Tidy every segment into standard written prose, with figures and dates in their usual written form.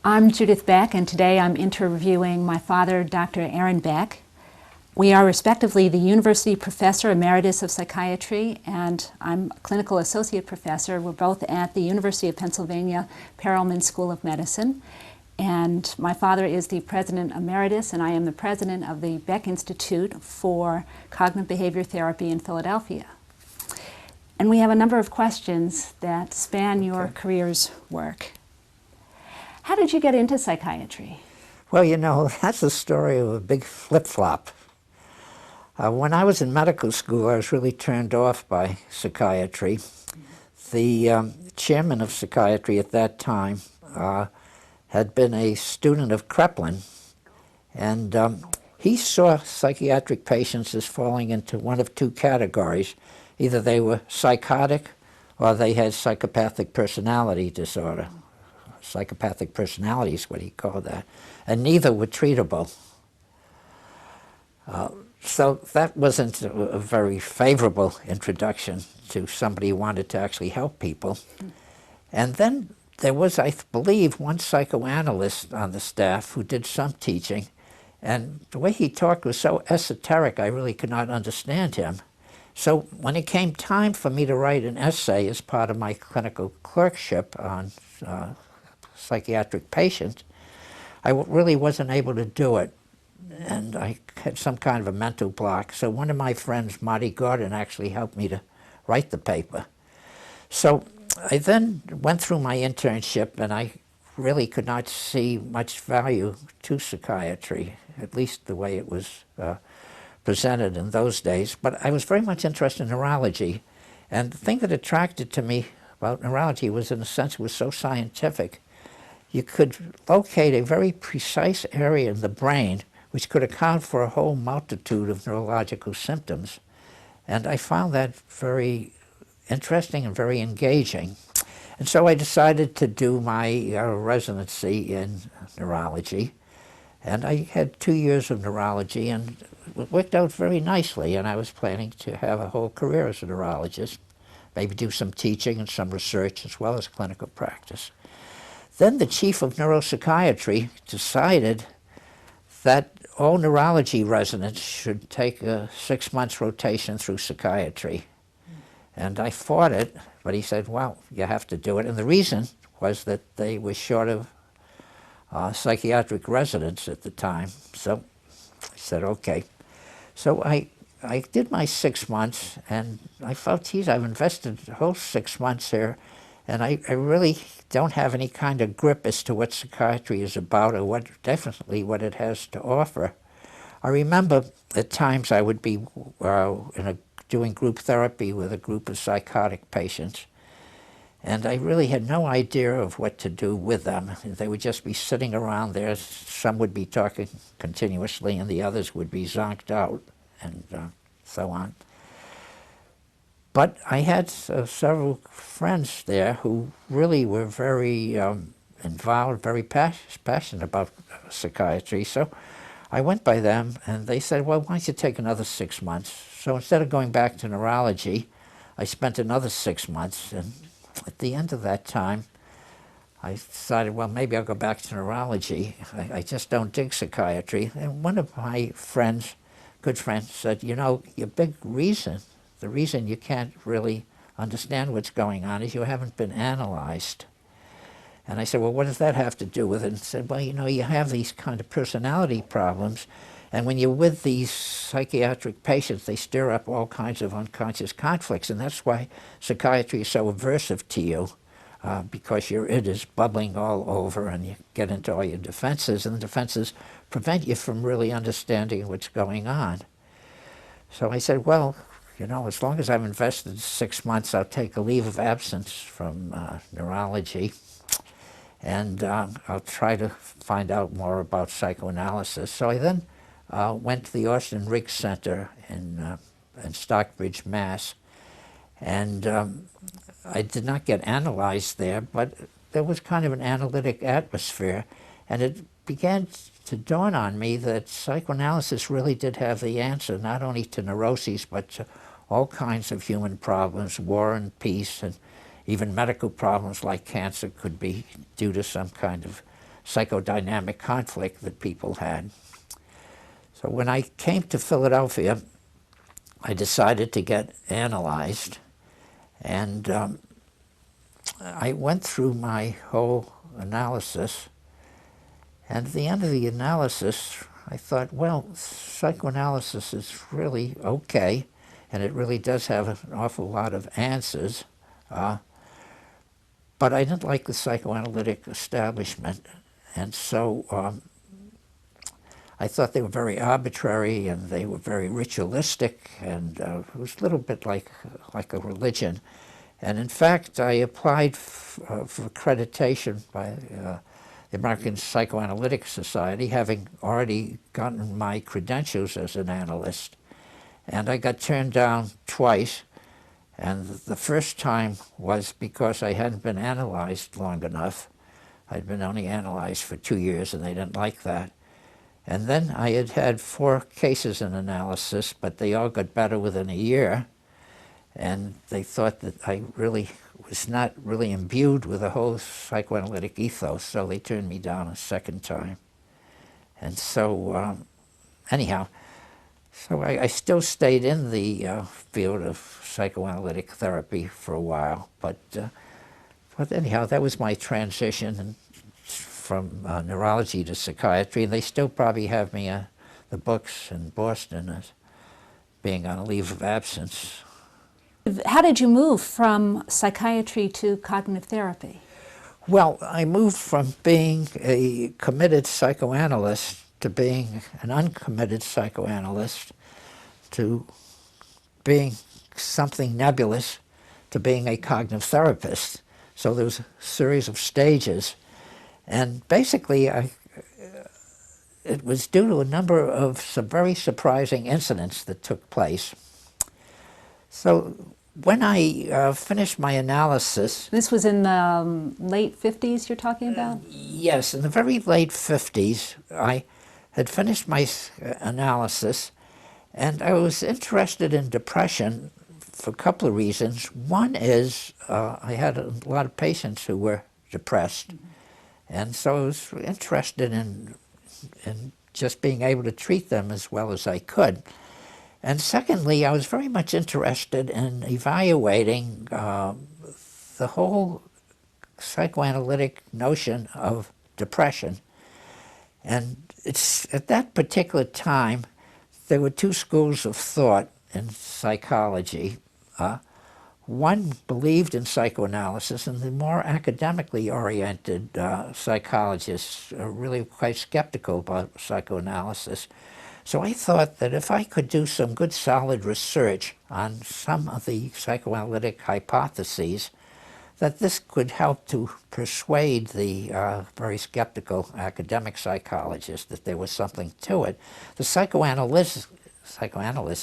I'm Judith Beck, and today I'm interviewing my father, Dr. Aaron Beck. We are respectively the University Professor Emeritus of Psychiatry, and I'm Clinical Associate Professor. We're both at the University of Pennsylvania Perelman School of Medicine. And my father is the President Emeritus, and I am the President of the Beck Institute for Cognitive Behavior Therapy in Philadelphia. And we have a number of questions that span your career's work. How did you get into psychiatry? Well, you know, that's the story of a big flip-flop. When I was in medical school, I was really turned off by psychiatry. The chairman of psychiatry at that time had been a student of Kreplin, and he saw psychiatric patients as falling into one of two categories. Either they were psychotic or they had psychopathic personality disorder. Psychopathic personality is what he called that, and neither were treatable. So that wasn't a very favorable introduction to somebody who wanted to actually help people. And then there was, I believe, one psychoanalyst on the staff who did some teaching, and the way he talked was so esoteric I really could not understand him. So when it came time for me to write an essay as part of my clinical clerkship on psychiatric patients, I really wasn't able to do it, and I had some kind of a mental block. So one of my friends, Marty Gordon, actually helped me to write the paper. So I then went through my internship, and I really could not see much value to psychiatry, at least the way it was presented in those days. But I was very much interested in neurology, and the thing that attracted to me about neurology was, in a sense, it was so scientific. You could locate a very precise area in the brain which could account for a whole multitude of neurological symptoms. And I found that very interesting and very engaging. And so I decided to do my residency in neurology. And I had 2 years of neurology, and it worked out very nicely. And I was planning to have a whole career as a neurologist, maybe do some teaching and some research as well as clinical practice. Then the chief of neuropsychiatry decided that all neurology residents should take a 6 months rotation through psychiatry. And I fought it, but he said, well, you have to do it. And the reason was that they were short of psychiatric residents at the time. So I said, okay. So I did my 6 months, and I felt, geez, I've invested the whole 6 months here, and I really don't have any kind of grip as to what psychiatry is about, or definitely what it has to offer. I remember at times I would be doing group therapy with a group of psychotic patients, and I really had no idea of what to do with them. They would just be sitting around there. Some would be talking continuously, and the others would be zonked out, and so on. But I had several friends there who really were very involved, very passionate about psychiatry. So I went by them, and they said, well, why don't you take another 6 months? So instead of going back to neurology, I spent another 6 months. And at the end of that time, I decided, well, maybe I'll go back to neurology. I just don't dig psychiatry. And one of my friends, good friends, said, you know, your big reason, the reason you can't really understand what's going on is you haven't been analyzed. And I said, well, what does that have to do with it? And said, well, you know, you have these kind of personality problems, and when you're with these psychiatric patients, they stir up all kinds of unconscious conflicts, and that's why psychiatry is so aversive to you, because your id is bubbling all over, and you get into all your defenses, and the defenses prevent you from really understanding what's going on. So I said, well, you know, as long as I've invested 6 months, I'll take a leave of absence from neurology, and I'll try to find out more about psychoanalysis. So I then went to the Austin Riggs Center in Stockbridge, Mass. And I did not get analyzed there, but there was kind of an analytic atmosphere. And it began to dawn on me that psychoanalysis really did have the answer, not only to neuroses, but to all kinds of human problems, war and peace, and even medical problems like cancer could be due to some kind of psychodynamic conflict that people had. So when I came to Philadelphia, I decided to get analyzed, and I went through my whole analysis, and at the end of the analysis, I thought, well, psychoanalysis is really okay, and it really does have an awful lot of answers, but I didn't like the psychoanalytic establishment, and so I thought they were very arbitrary and they were very ritualistic, and it was a little bit like a religion. And in fact, I applied for accreditation by the American Psychoanalytic Society, having already gotten my credentials as an analyst. And I got turned down twice. And the first time was because I hadn't been analyzed long enough. I'd been only analyzed for 2 years, and they didn't like that. And then I had had 4 cases in analysis, but they all got better within a year. And they thought that I really was not really imbued with the whole psychoanalytic ethos, so they turned me down a second time. And so, anyhow, so I still stayed in the field of psychoanalytic therapy for a while, but anyhow, that was my transition from neurology to psychiatry, and they still probably have me the books in Boston as being on a leave of absence. How did you move from psychiatry to cognitive therapy? Well, I moved from being a committed psychoanalyst to being an uncommitted psychoanalyst to being something nebulous to being a cognitive therapist. So there was a series of stages. And basically, it was due to a number of some very surprising incidents that took place. So when I finished my analysis... This was in the late 50s you're talking about? Yes, in the very late 50s, I had finished my analysis, and I was interested in depression for a couple of reasons. One is I had a lot of patients who were depressed, and so I was interested in just being able to treat them as well as I could. And secondly, I was very much interested in evaluating the whole psychoanalytic notion of depression. And it's at that particular time, there were 2 schools of thought in psychology. One believed in psychoanalysis, and the more academically oriented psychologists are really quite skeptical about psychoanalysis. So I thought that if I could do some good solid research on some of the psychoanalytic hypotheses, that this could help to persuade the very skeptical academic psychologists that there was something to it. The psychoanalysts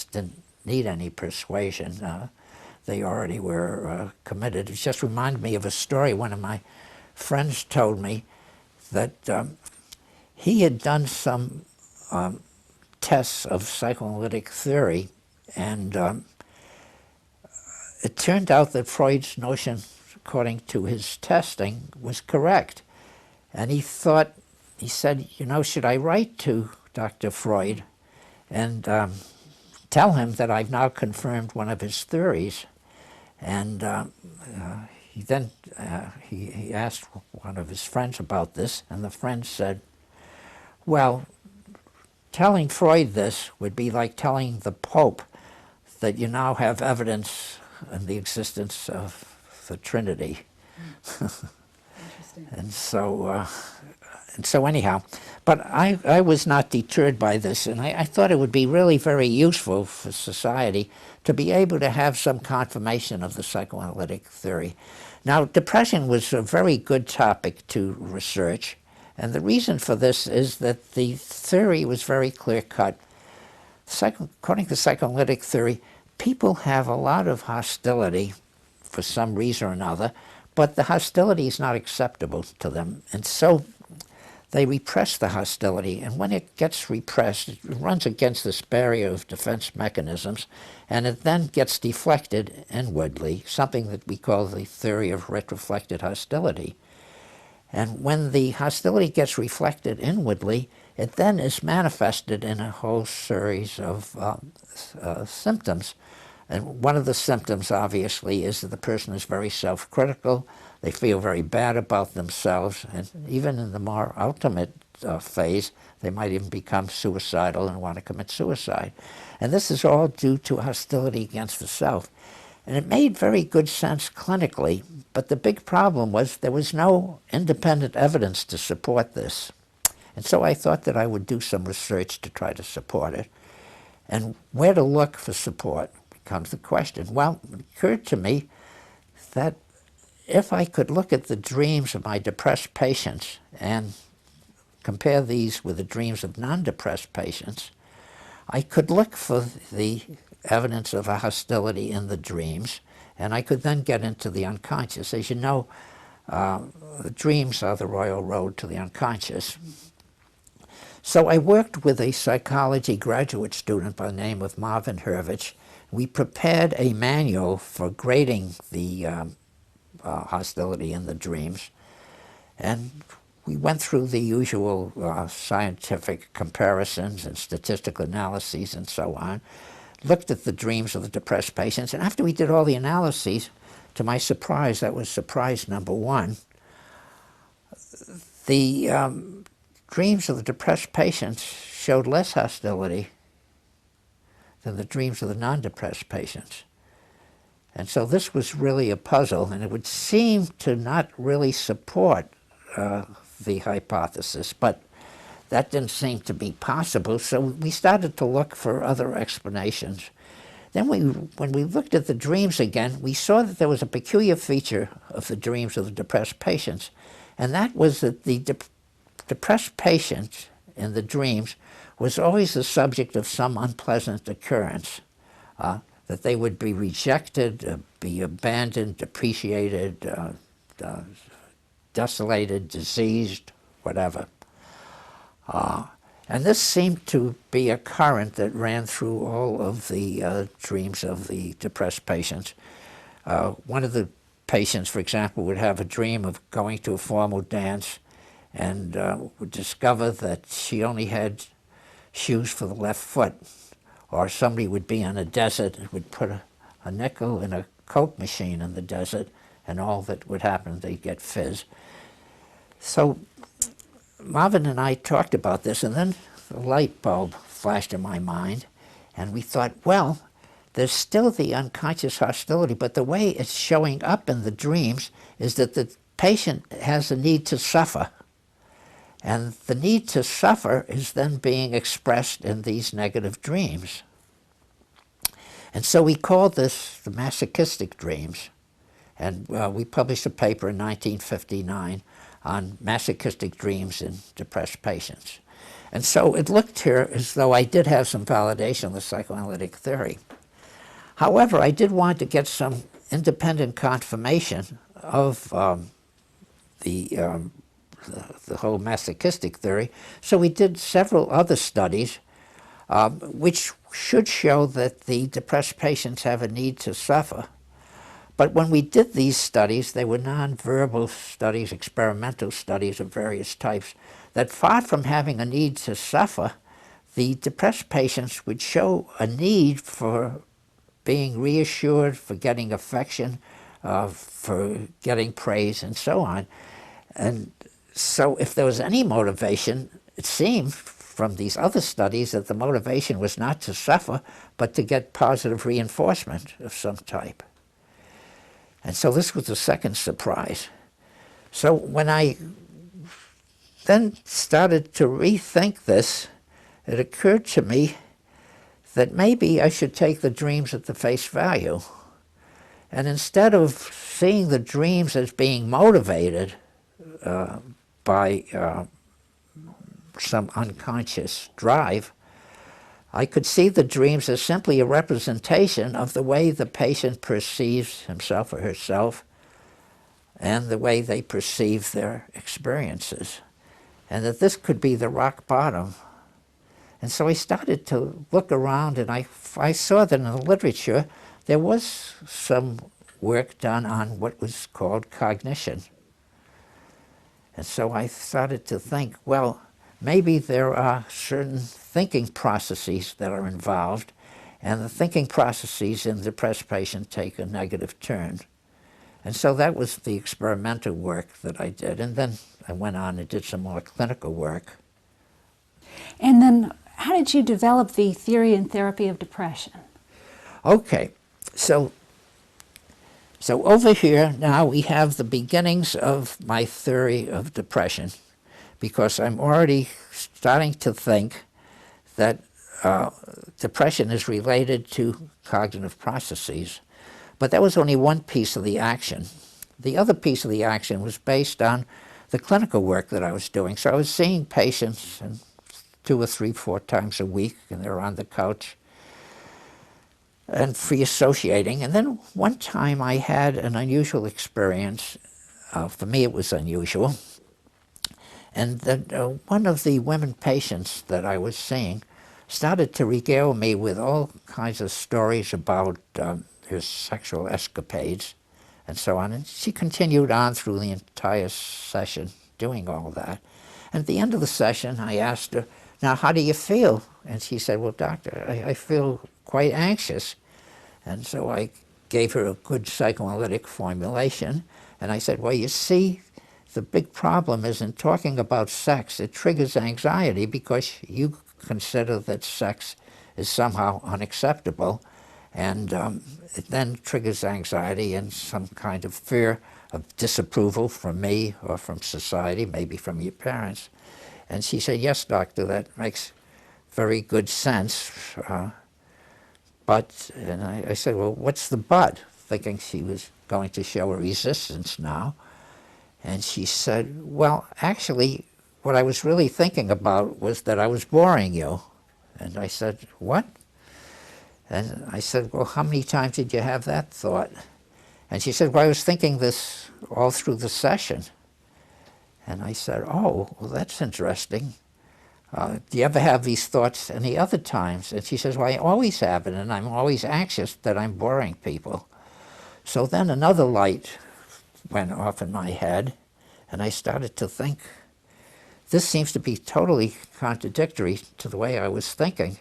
didn't need any persuasion. They already were committed. It just reminded me of a story one of my friends told me, that he had done some tests of psychoanalytic theory, and it turned out that Freud's notion, according to his testing, was correct. And he said, you know, should I write to Dr. Freud and tell him that I've now confirmed one of his theories? And he asked one of his friends about this, and the friend said, well, telling Freud this would be like telling the Pope that you now have evidence in the existence of the Trinity. Interesting. And so anyhow, but I was not deterred by this, and I thought it would be really very useful for society to be able to have some confirmation of the psychoanalytic theory. Now, depression was a very good topic to research, and the reason for this is that the theory was very clear-cut. According to psychoanalytic theory, people have a lot of hostility for some reason or another, but the hostility is not acceptable to them, and so they repress the hostility, and when it gets repressed, it runs against this barrier of defense mechanisms, and it then gets deflected inwardly, something that we call the theory of retroflected hostility. And when the hostility gets reflected inwardly, it then is manifested in a whole series of symptoms. And one of the symptoms, obviously, is that the person is very self-critical. They feel very bad about themselves. And even in the more ultimate phase, they might even become suicidal and want to commit suicide. And this is all due to hostility against the self. And it made very good sense clinically, but the big problem was there was no independent evidence to support this. And so I thought that I would do some research to try to support it. And where to look for support becomes the question. Well, it occurred to me that if I could look at the dreams of my depressed patients and compare these with the dreams of non-depressed patients, I could look for the evidence of a hostility in the dreams, and I could then get into the unconscious. As you know, the dreams are the royal road to the unconscious. So I worked with a psychology graduate student by the name of Marvin Hervich. We prepared a manual for grading the hostility in the dreams, and we went through the usual scientific comparisons and statistical analyses and so on, looked at the dreams of the depressed patients, and after we did all the analyses, to my surprise, that was surprise number one, the dreams of the depressed patients showed less hostility than the dreams of the non-depressed patients. And so this was really a puzzle, and it would seem to not really support the hypothesis, but that didn't seem to be possible, so we started to look for other explanations. Then when we looked at the dreams again, we saw that there was a peculiar feature of the dreams of the depressed patients, and that was that the depressed patient in the dreams was always the subject of some unpleasant occurrence, that they would be rejected, be abandoned, depreciated, desolated, diseased, whatever. And this seemed to be a current that ran through all of the dreams of the depressed patients. One of the patients, for example, would have a dream of going to a formal dance and would discover that she only had shoes for the left foot. Or somebody would be in a desert and would put a nickel in a Coke machine in the desert, and all that would happen, they'd get fizz. So Marvin and I talked about this, and then the light bulb flashed in my mind, and we thought, well, there's still the unconscious hostility, but the way it's showing up in the dreams is that the patient has a need to suffer. And the need to suffer is then being expressed in these negative dreams. And so we called this the masochistic dreams. And we published a paper in 1959 on masochistic dreams in depressed patients. And so it looked here as though I did have some validation of the psychoanalytic theory. However, I did want to get some independent confirmation of the whole masochistic theory. So we did several other studies which should show that the depressed patients have a need to suffer. But when we did these studies, they were nonverbal studies, experimental studies of various types, that far from having a need to suffer, the depressed patients would show a need for being reassured, for getting affection, for getting praise, and so on. And so if there was any motivation, it seemed from these other studies that the motivation was not to suffer, but to get positive reinforcement of some type. And so this was the second surprise. So when I then started to rethink this, it occurred to me that maybe I should take the dreams at the face value. And instead of seeing the dreams as being motivated by some unconscious drive, I could see the dreams as simply a representation of the way the patient perceives himself or herself and the way they perceive their experiences, and that this could be the rock bottom. And so I started to look around, and I saw that in the literature there was some work done on what was called cognition. And so I started to think, well, maybe there are certain thinking processes that are involved, and the thinking processes in depressed patients take a negative turn. And so that was the experimental work that I did. And then I went on and did some more clinical work. And then how did you develop the theory and therapy of depression? Okay, so over here now we have the beginnings of my theory of depression, because I'm already starting to think that depression is related to cognitive processes. But that was only one piece of the action. The other piece of the action was based on the clinical work that I was doing. So I was seeing patients 2 or 3, 4 times a week, and they were on the couch and free associating. And then one time I had an unusual experience. For me, it was unusual. And that one of the women patients that I was seeing started to regale me with all kinds of stories about her sexual escapades and so on. And she continued on through the entire session doing all that. And at the end of the session, I asked her, "Now, how do you feel?" And she said, "Well, doctor, I feel quite anxious." And so I gave her a good psychoanalytic formulation. And I said, "Well, you see, the big problem is in talking about sex, it triggers anxiety because you consider that sex is somehow unacceptable, and it then triggers anxiety and some kind of fear of disapproval from me or from society, maybe from your parents." And she said, "Yes, doctor, that makes very good sense. But," and I said, "Well, what's the but?" Thinking she was going to show a resistance now. And she said, "Well, actually, what I was really thinking about was that I was boring you." And I said, "What?" And I said, "Well, how many times did you have that thought?" And she said, "Well, I was thinking this all through the session." And I said, "Oh, well, that's interesting. Do you ever have these thoughts any other times?" And she says, "Well, I always have it, and I'm always anxious that I'm boring people." So then another light went off in my head, and I started to think, this seems to be totally contradictory to the way I was thinking,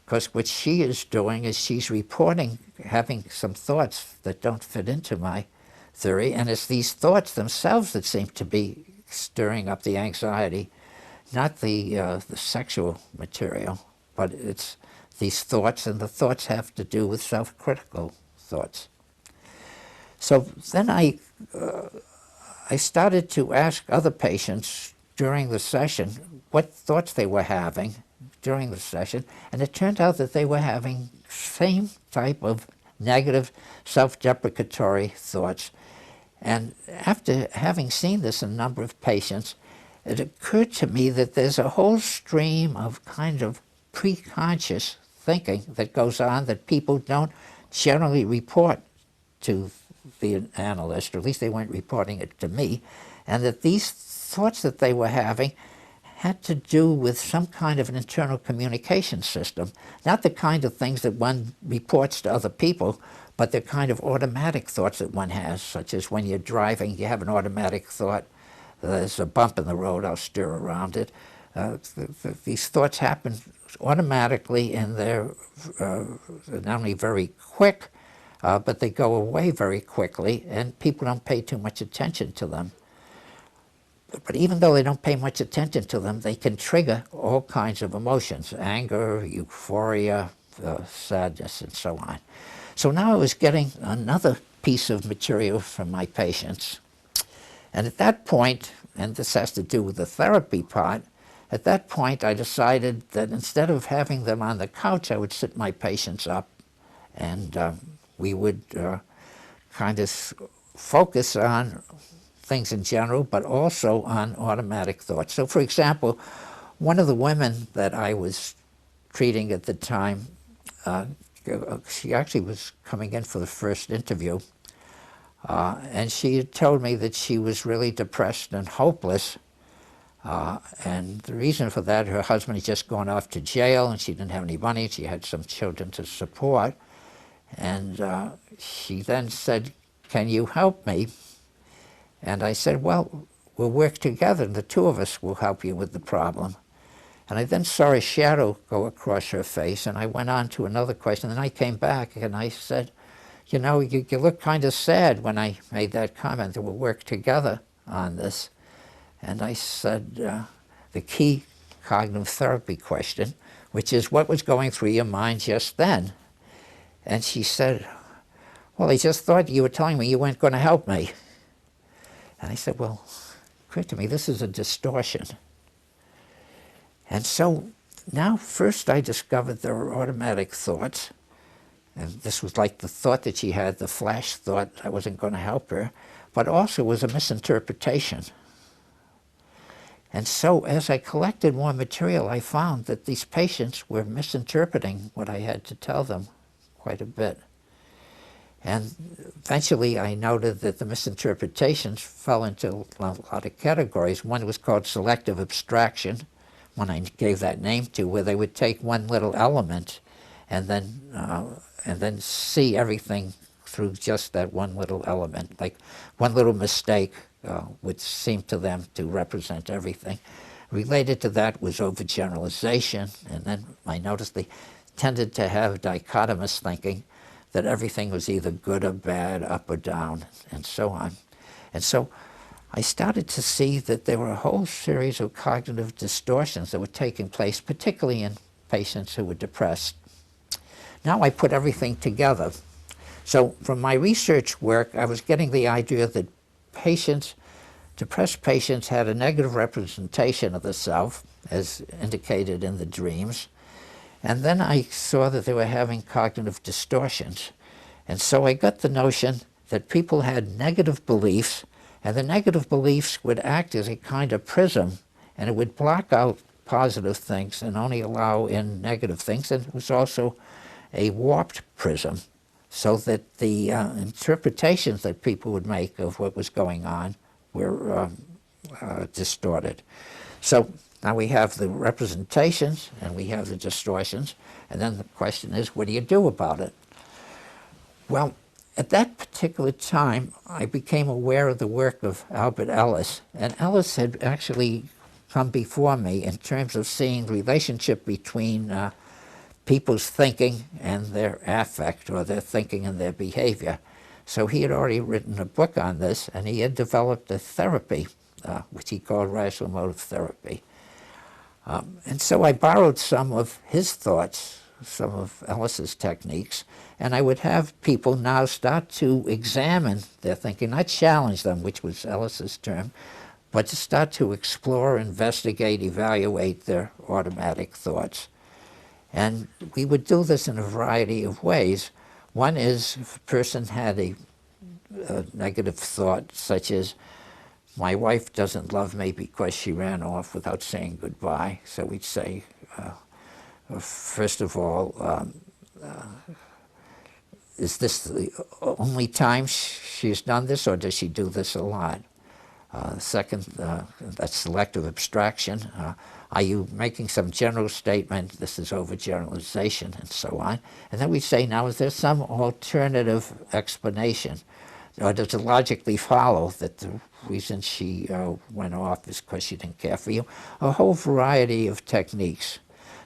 because what she is doing is she's reporting having some thoughts that don't fit into my theory, and it's these thoughts themselves that seem to be stirring up the anxiety, not the sexual material, but it's these thoughts, and the thoughts have to do with self-critical thoughts. So then I started to ask other patients during the session what thoughts they were having during the session, and it turned out that they were having same type of negative self-deprecatory thoughts. And after having seen this in a number of patients, it occurred to me that there's a whole stream of kind of preconscious thinking that goes on that people don't generally report to the analyst, or at least they weren't reporting it to me, and that these thoughts that they were having had to do with some kind of an internal communication system, not the kind of things that one reports to other people, but the kind of automatic thoughts that one has, such as when you're driving, you have an automatic thought, there's a bump in the road, I'll steer around it. These thoughts happen automatically, and they're not only very quick, but they go away very quickly, and people don't pay too much attention to them. But even though they don't pay much attention to them, they can trigger all kinds of emotions: anger, euphoria, sadness, and so on. So now I was getting another piece of material from my patients. And at that point, and this has to do with the therapy part, at that point I decided that instead of having them on the couch, I would sit my patients up, and we would kind of focus on things in general, but also on automatic thoughts. So for example, one of the women that I was treating at the time, she actually was coming in for the first interview, and she had told me that she was really depressed and hopeless, and the reason for that, her husband had just gone off to jail, and she didn't have any money, she had some children to support, and she then said, "Can you help me?" And I said, "Well, we'll work together, and the two of us will help you with the problem. And I then saw a shadow go across her face, and I went on to another question. And I came back, and I said, you know, you look kind of sad when I made that comment that we'll work together on this. And I said, the key cognitive therapy question, which is what was going through your mind just then? And she said, well, I just thought you were telling me you weren't going to help me. And I said, well, occurred to me, this is a distortion. And so now first I discovered there were automatic thoughts. And this was like the thought that she had, the flash thought I wasn't going to help her, but also was a misinterpretation. And so as I collected more material, I found that these patients were misinterpreting what I had to tell them quite a bit. And eventually I noted that the misinterpretations fell into a lot of categories. One was called selective abstraction, one I gave that name to, where they would take one little element and then see everything through just that one little element. Like one little mistake would seem to them to represent everything. Related to that was overgeneralization, and then I noticed they tended to have dichotomous thinking, that everything was either good or bad, up or down, and so on. And so I started to see that there were a whole series of cognitive distortions that were taking place, particularly in patients who were depressed. Now I put everything together. So from my research work, I was getting the idea that depressed patients had a negative representation of the self, as indicated in the dreams. And then I saw that they were having cognitive distortions. And so I got the notion that people had negative beliefs, and the negative beliefs would act as a kind of prism, and it would block out positive things and only allow in negative things. And it was also a warped prism, so that the interpretations that people would make of what was going on were distorted. So now we have the representations and we have the distortions, and then the question is, what do you do about it? Well, at that particular time, I became aware of the work of Albert Ellis, and Ellis had actually come before me in terms of seeing the relationship between people's thinking and their affect, or their thinking and their behavior. So he had already written a book on this, and he had developed a therapy, which he called rational motive therapy. And so I borrowed some of his thoughts, some of Ellis's techniques, and I would have people now start to examine their thinking, not challenge them, which was Ellis's term, but to start to explore, investigate, evaluate their automatic thoughts. And we would do this in a variety of ways. One is if a person had a negative thought, such as, my wife doesn't love me because she ran off without saying goodbye. So we'd say, first of all, is this the only time she's done this, or does she do this a lot? Second, that's selective abstraction. Are you making some general statement? This is overgeneralization, and so on. And then we say, now, is there some alternative explanation? Or does it logically follow that the reason she went off is because she didn't care for you? A whole variety of techniques.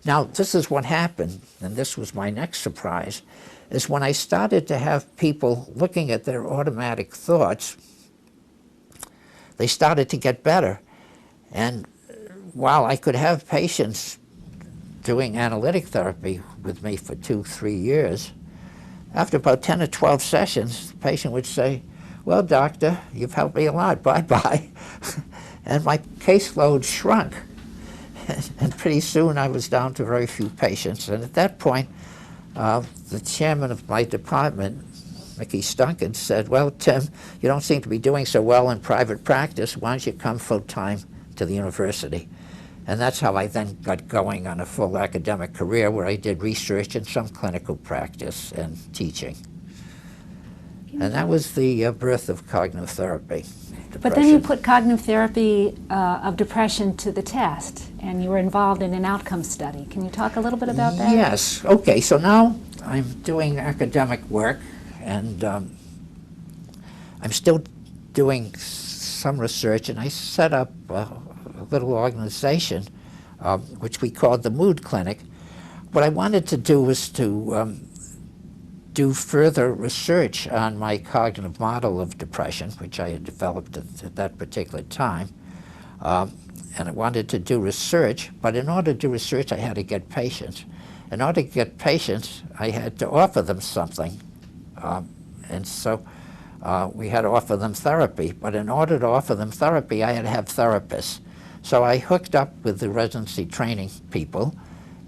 Now, this is what happened, and this was my next surprise, is when I started to have people looking at their automatic thoughts, they started to get better. And while I could have patients doing analytic therapy with me for 2-3 years, after about 10 or 12 sessions, the patient would say, well, doctor, you've helped me a lot, bye-bye. And my caseload shrunk. And pretty soon I was down to very few patients. And at that point, the chairman of my department, Mickey Stunken, said, well, Tim, you don't seem to be doing so well in private practice. Why don't you come full-time to the university? And that's how I then got going on a full academic career, where I did research and some clinical practice and teaching. And that was the birth of cognitive therapy. But then you put cognitive therapy of depression to the test, and you were involved in an outcome study. Can you talk a little bit about that? Yes. Okay, so now I'm doing academic work, and I'm still doing some research, and I set up a little organization, which we called the Mood Clinic. What I wanted to do was to do further research on my cognitive model of depression, which I had developed at that particular time. And I wanted to do research, but in order to do research, I had to get patients. In order to get patients, I had to offer them something. And so we had to offer them therapy. But in order to offer them therapy, I had to have therapists. So I hooked up with the residency training people,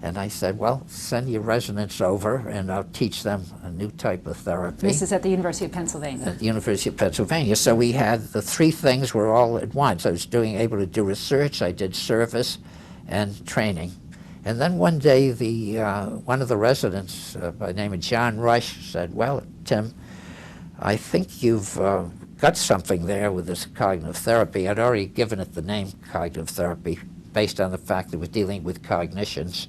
and I said, well, send your residents over, and I'll teach them a new type of therapy. This is at the University of Pennsylvania. At the University of Pennsylvania. So we had the three things were all at once. I was able to do research, I did service, and training. And then one day, one of the residents by the name of John Rush said, well, Tim, I think you've got something there with this cognitive therapy. I'd already given it the name cognitive therapy based on the fact that we're dealing with cognitions.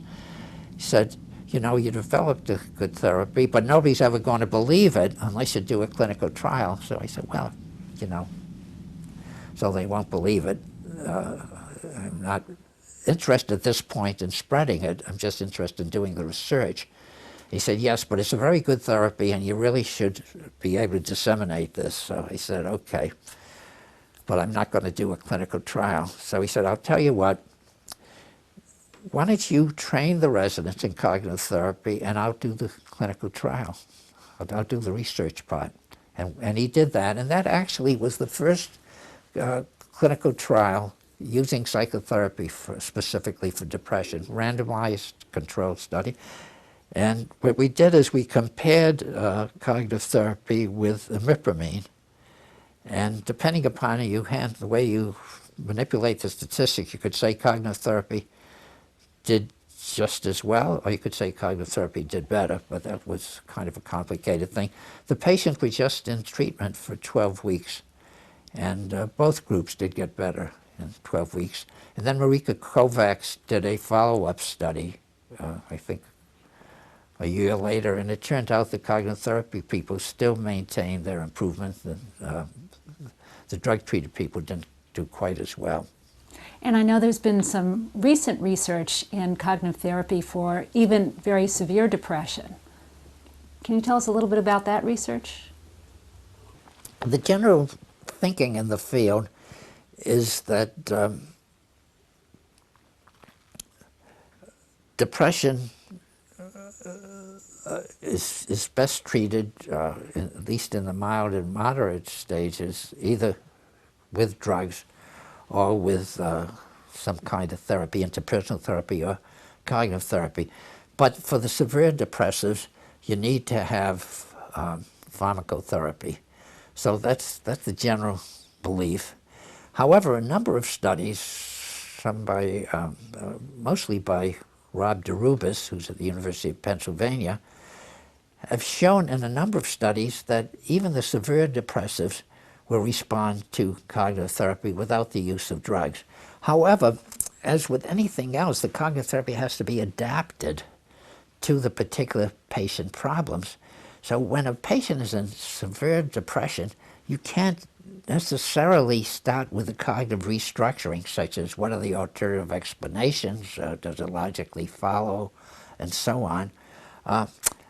He said, you know, you developed a good therapy, but nobody's ever going to believe it unless you do a clinical trial. So I said, well, you know, so they won't believe it. I'm not interested at this point in spreading it. I'm just interested in doing the research. He said, yes, but it's a very good therapy, and you really should be able to disseminate this. So I said, okay, but I'm not going to do a clinical trial. So he said, I'll tell you what, why don't you train the residents in cognitive therapy, and I'll do the clinical trial. I'll do the research part. And he did that, and that actually was the first clinical trial using psychotherapy specifically for depression, randomized controlled study. And what we did is we compared cognitive therapy with imipramine. And depending upon the way you manipulate the statistics, you could say cognitive therapy did just as well, or you could say cognitive therapy did better, but that was kind of a complicated thing. The patients were just in treatment for 12 weeks, and both groups did get better in 12 weeks. And then Marika Kovacs did a follow-up study, I think a year later, and it turned out the cognitive therapy people still maintained their improvement. The drug-treated people didn't do quite as well. And I know there's been some recent research in cognitive therapy for even very severe depression. Can you tell us a little bit about that research? The general thinking in the field is that depression is best treated, at least in the mild and moderate stages, either with drugs or with some kind of therapy, interpersonal therapy or cognitive therapy. But for the severe depressives, you need to have pharmacotherapy. So that's the general belief. However, a number of studies, some by, mostly by Rob DeRubis, who's at the University of Pennsylvania, have shown in a number of studies that even the severe depressives will respond to cognitive therapy without the use of drugs. However, as with anything else, the cognitive therapy has to be adapted to the particular patient problems. So when a patient is in severe depression, you can't necessarily start with a cognitive restructuring, such as what are the alternative explanations, does it logically follow, and so on.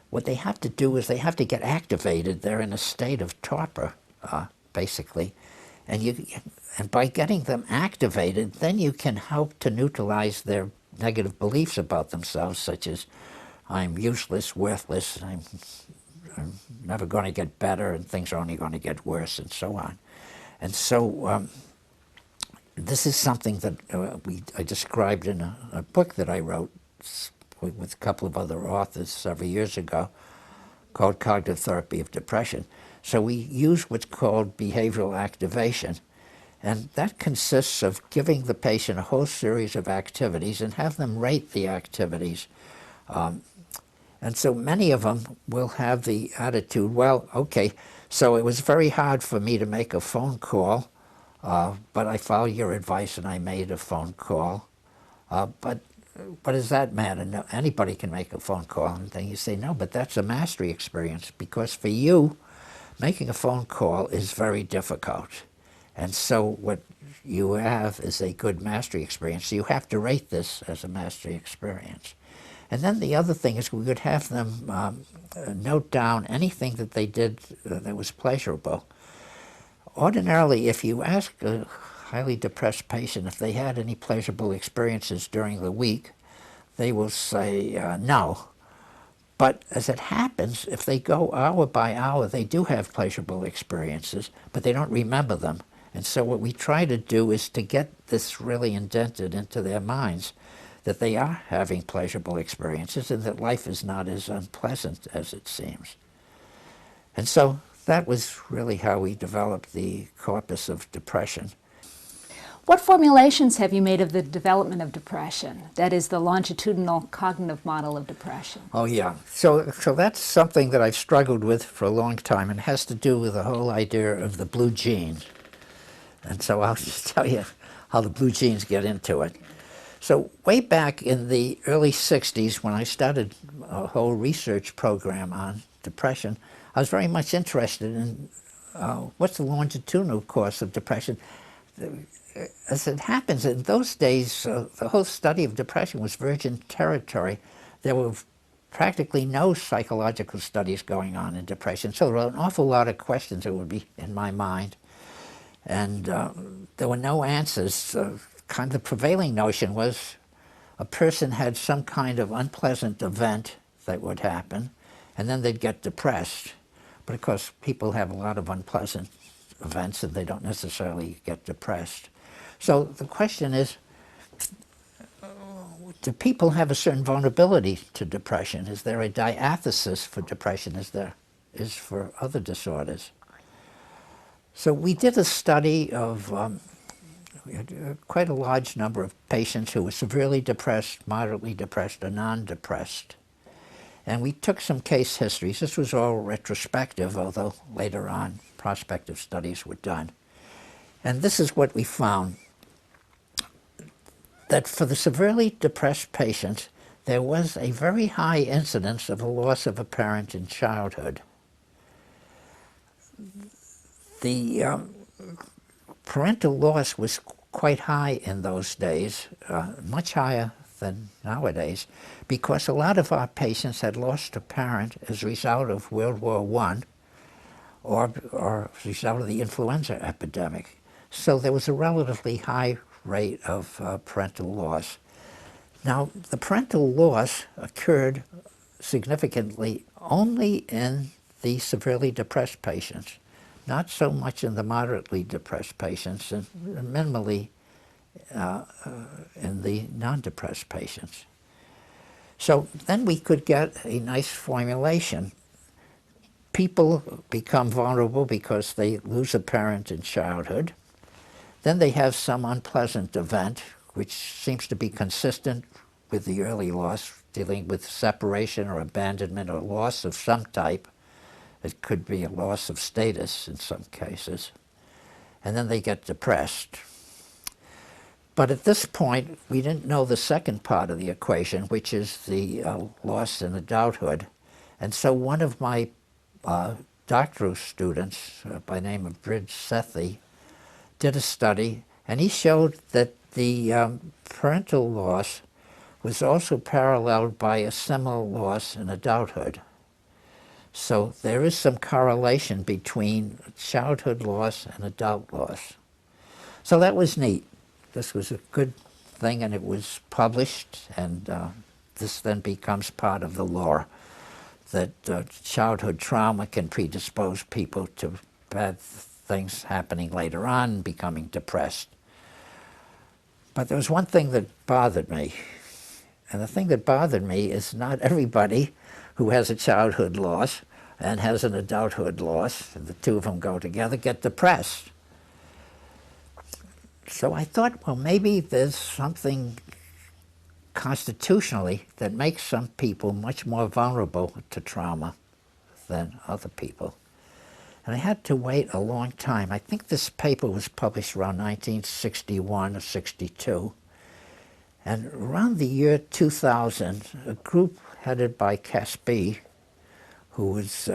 What they have to do is they have to get activated. They're in a state of torpor, basically. And by getting them activated, then you can help to neutralize their negative beliefs about themselves, such as, I'm useless, worthless, I'm never going to get better, and things are only going to get worse, and so on. And so this is something that I described in a book that I wrote with a couple of other authors several years ago called Cognitive Therapy of Depression. So we use what's called behavioral activation, and that consists of giving the patient a whole series of activities and have them rate the activities. And so many of them will have the attitude, well, okay, so it was very hard for me to make a phone call, but I followed your advice and I made a phone call. But what does that matter? No, anybody can make a phone call. And then you say, no, but that's a mastery experience, because for you, making a phone call is very difficult. And so what you have is a good mastery experience. So you have to rate this as a mastery experience. And then the other thing is we would have them note down anything that they did that was pleasurable. Ordinarily, if you ask a highly depressed patient if they had any pleasurable experiences during the week, they will say no. But as it happens, if they go hour by hour, they do have pleasurable experiences, but they don't remember them. And so what we try to do is to get this really indented into their minds, that they are having pleasurable experiences and that life is not as unpleasant as it seems. And so that was really how we developed the corpus of depression. What formulations have you made of the development of depression? That is the longitudinal cognitive model of depression. Oh yeah, so that's something that I've struggled with for a long time, and it has to do with the whole idea of the blue gene. And so I'll just tell you how the blue genes get into it. So way back in the early 60s, when I started a whole research program on depression, I was very much interested in what's the longitudinal course of depression. As it happens, in those days, the whole study of depression was virgin territory. There were practically no psychological studies going on in depression, so there were an awful lot of questions that would be in my mind. And there were no answers. Kind of the prevailing notion was a person had some kind of unpleasant event that would happen, and then they'd get depressed. But of course, people have a lot of unpleasant events and they don't necessarily get depressed. So the question is, do people have a certain vulnerability to depression? Is there a diathesis for depression as there is for other disorders? So we did a study of quite a large number of patients who were severely depressed, moderately depressed, or non-depressed. And we took some case histories. This was all retrospective, although later on prospective studies were done. And this is what we found, that for the severely depressed patients, there was a very high incidence of a loss of a parent in childhood. The parental loss was quite high in those days, much higher than nowadays, because a lot of our patients had lost a parent as a result of World War I or as a result of the influenza epidemic. So there was a relatively high rate of parental loss. Now, the parental loss occurred significantly only in the severely depressed patients, not so much in the moderately depressed patients, and minimally in the non-depressed patients. So then we could get a nice formulation. People become vulnerable because they lose a parent in childhood. Then they have some unpleasant event, which seems to be consistent with the early loss, dealing with separation or abandonment or loss of some type. It could be a loss of status in some cases. And then they get depressed. But at this point, we didn't know the second part of the equation, which is the loss in adulthood. And so one of my doctoral students, by the name of Bridge Sethi, did a study, and he showed that the parental loss was also paralleled by a similar loss in adulthood. So there is some correlation between childhood loss and adult loss. So that was neat. This was a good thing, and it was published, and this then becomes part of the lore, that childhood trauma can predispose people to bad things happening later on and becoming depressed. But there was one thing that bothered me, and the thing that bothered me is not everybody who has a childhood loss and has an adulthood loss, and the two of them go together, get depressed. So I thought, well, maybe there's something constitutionally that makes some people much more vulnerable to trauma than other people. And I had to wait a long time. I think this paper was published around 1961 or 62. And around the year 2000, a group headed by Caspi, who was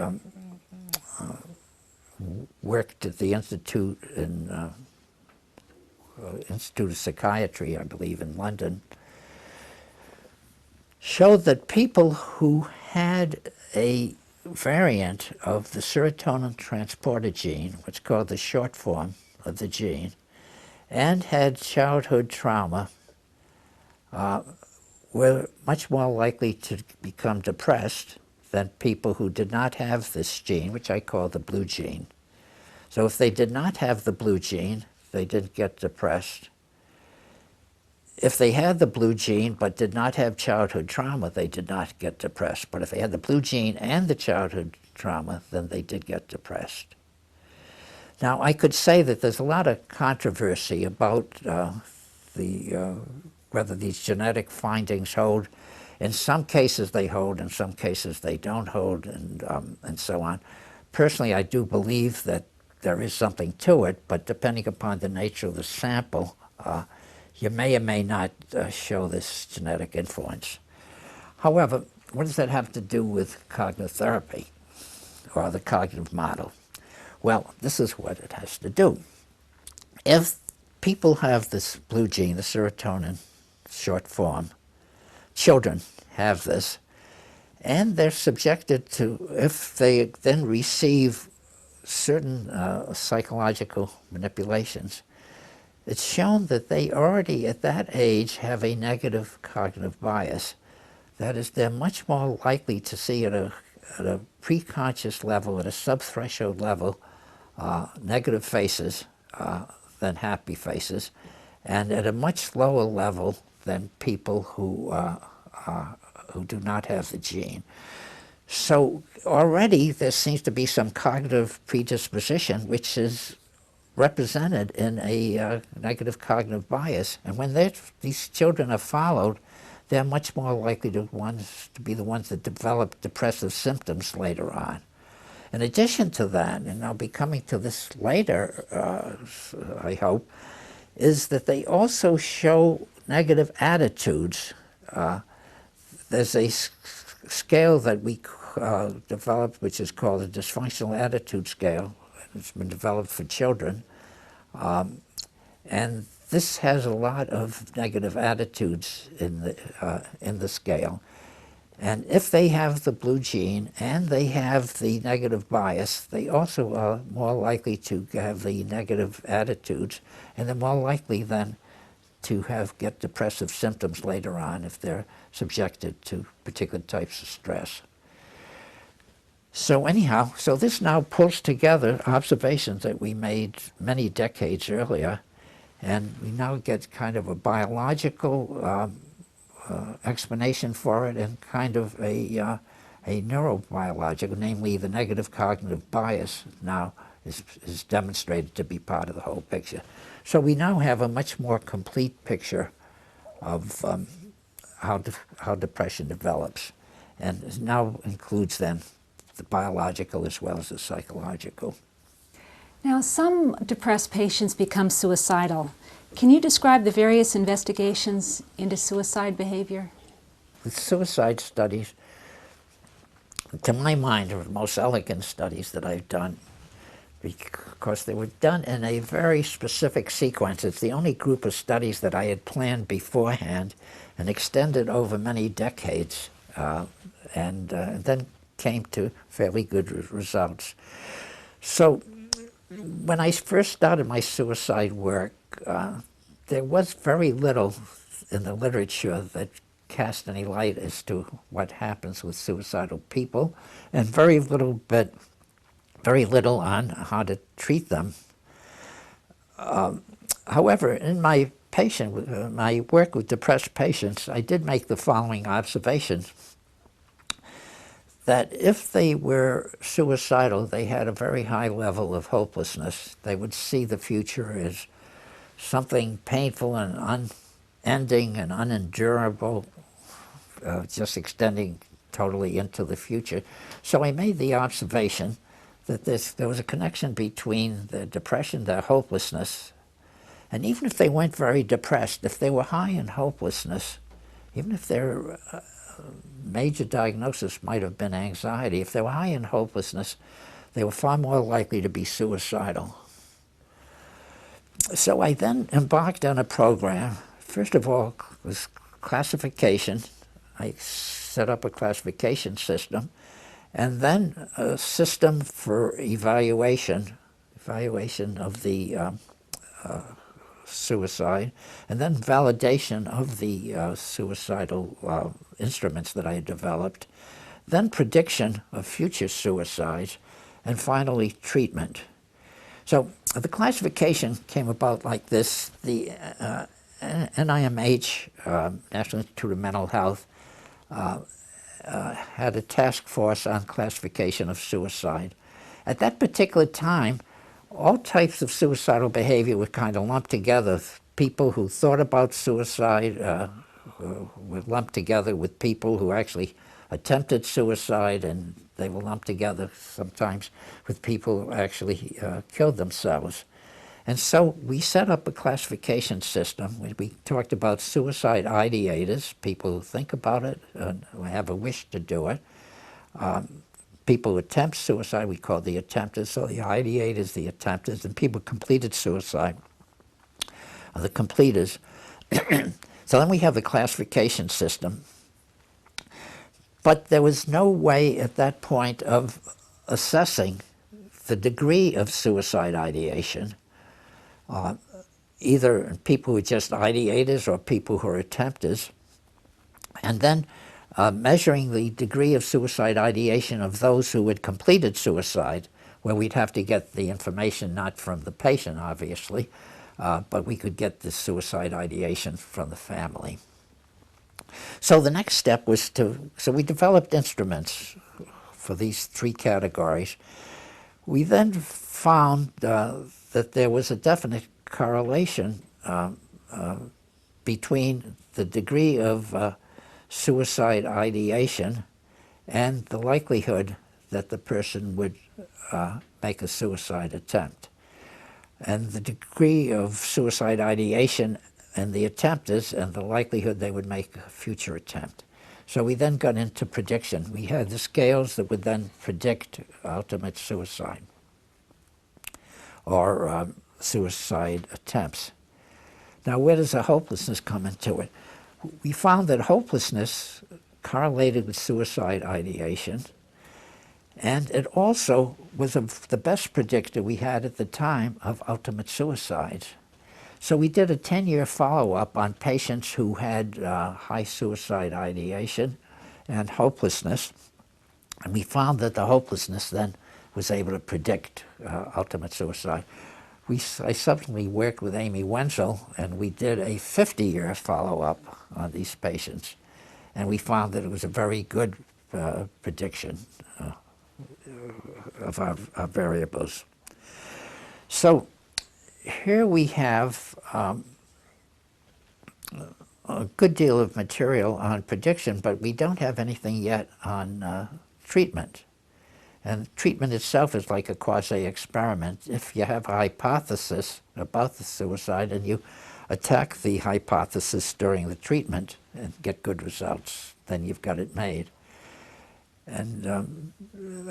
worked at the Institute in Institute of Psychiatry, I believe, in London, showed that people who had a variant of the serotonin transporter gene, what's called the short form of the gene, and had childhood trauma, were much more likely to become depressed than people who did not have this gene, which I call the blue gene. So if they did not have the blue gene, they didn't get depressed. If they had the blue gene but did not have childhood trauma, they did not get depressed. But if they had the blue gene and the childhood trauma, then they did get depressed. Now, I could say that there's a lot of controversy about whether these genetic findings hold. In some cases they hold, in some cases they don't hold, and so on. Personally, I do believe that there is something to it, but depending upon the nature of the sample, you may or may not show this genetic influence. However, what does that have to do with cognitive therapy or the cognitive model? Well, this is what it has to do. If people have this blue gene, the serotonin short form, children have this, and they're subjected to, if they then receive certain psychological manipulations, it's shown that they already at that age have a negative cognitive bias. That is, they're much more likely to see at a preconscious level, at a subthreshold level, negative faces than happy faces, and at a much lower level than people who do not have the gene. So already there seems to be some cognitive predisposition which is represented in a negative cognitive bias. And when these children are followed, they're much more likely to be the ones that develop depressive symptoms later on. In addition to that, and I'll be coming to this later, I hope, is that they also show negative attitudes. There's a scale that we developed, which is called a dysfunctional attitude scale. It's been developed for children. And this has a lot of negative attitudes in the scale. And if they have the blue gene and they have the negative bias, they also are more likely to have the negative attitudes, and they're more likely then to get depressive symptoms later on if they're subjected to particular types of stress. So anyhow, so this now pulls together observations that we made many decades earlier, and we now get kind of a biological explanation for it and kind of a neurobiological, namely the negative cognitive bias now is demonstrated to be part of the whole picture. So we now have a much more complete picture of how depression develops, and it now includes then the biological as well as the psychological. Now, some depressed patients become suicidal. Can you describe the various investigations into suicide behavior? The suicide studies, to my mind, are the most elegant studies that I've done because they were done in a very specific sequence. It's the only group of studies that I had planned beforehand and extended over many decades, and then came to fairly good results. So when I first started my suicide work, there was very little in the literature that cast any light as to what happens with suicidal people, and very little on how to treat them. However, in my work with depressed patients, I did make the following observations: that if they were suicidal, they had a very high level of hopelessness. They would see the future as something painful and unending and unendurable, just extending totally into the future. So I made the observation that there was a connection between their depression, their hopelessness, and even if they weren't very depressed, if they were high in hopelessness, even if their major diagnosis might have been anxiety, if they were high in hopelessness, they were far more likely to be suicidal. So I then embarked on a program. First of all, was classification. I set up a classification system, and then a system for evaluation of the suicide, and then validation of the suicidal instruments that I had developed, then prediction of future suicides, and finally treatment. So the classification came about like this. The NIMH, National Institute of Mental Health, had a task force on classification of suicide. At that particular time, all types of suicidal behavior were kind of lumped together. People who thought about suicide were lumped together with people who actually attempted suicide, and they were lumped together sometimes with people who actually killed themselves. And so we set up a classification system. We talked about suicide ideators, people who think about it and who have a wish to do it. People who attempt suicide, we call the attempters. So the ideators, the attempters, and people who completed suicide are the completers. So then we have the classification system. But there was no way at that point of assessing the degree of suicide ideation, either people who are just ideators or people who are attempters, and then measuring the degree of suicide ideation of those who had completed suicide, where we'd have to get the information not from the patient, obviously, but we could get the suicide ideation from the family. So the next step was so we developed instruments for these three categories. We then found that there was a definite correlation between the degree of suicide ideation and the likelihood that the person would make a suicide attempt. And the degree of suicide ideation and the attempters and the likelihood they would make a future attempt. So we then got into prediction. We had the scales that would then predict ultimate suicide or suicide attempts. Now, where does the hopelessness come into it? We found that hopelessness correlated with suicide ideation, and it also was the best predictor we had at the time of ultimate suicides. So we did a 10-year follow-up on patients who had high suicide ideation and hopelessness, and we found that the hopelessness then was able to predict ultimate suicide. I subsequently worked with Amy Wenzel, and we did a 50-year follow-up on these patients, and we found that it was a very good prediction of our variables. So here we have a good deal of material on prediction, but we don't have anything yet on treatment. And treatment itself is like a quasi-experiment. If you have a hypothesis about the suicide and you attack the hypothesis during the treatment and get good results, then you've got it made. And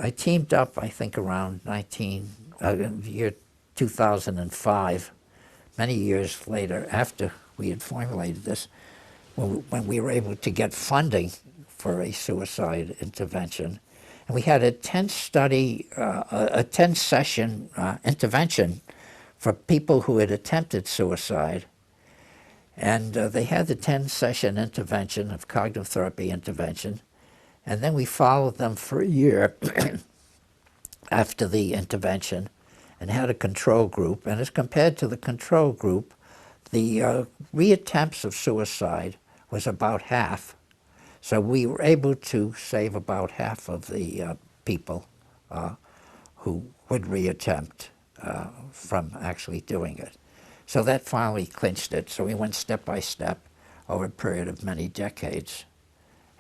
I teamed up, I think, around year 2005, many years later, after we had formulated this, when we were able to get funding for a suicide intervention. And we had a 10-session intervention for people who had attempted suicide. And they had the 10-session intervention of cognitive therapy intervention. And then we followed them for a year after the intervention and had a control group. And as compared to the control group, the reattempts of suicide was about half. So we were able to save about half of the people who would reattempt from actually doing it. So that finally clinched it. So we went step by step over a period of many decades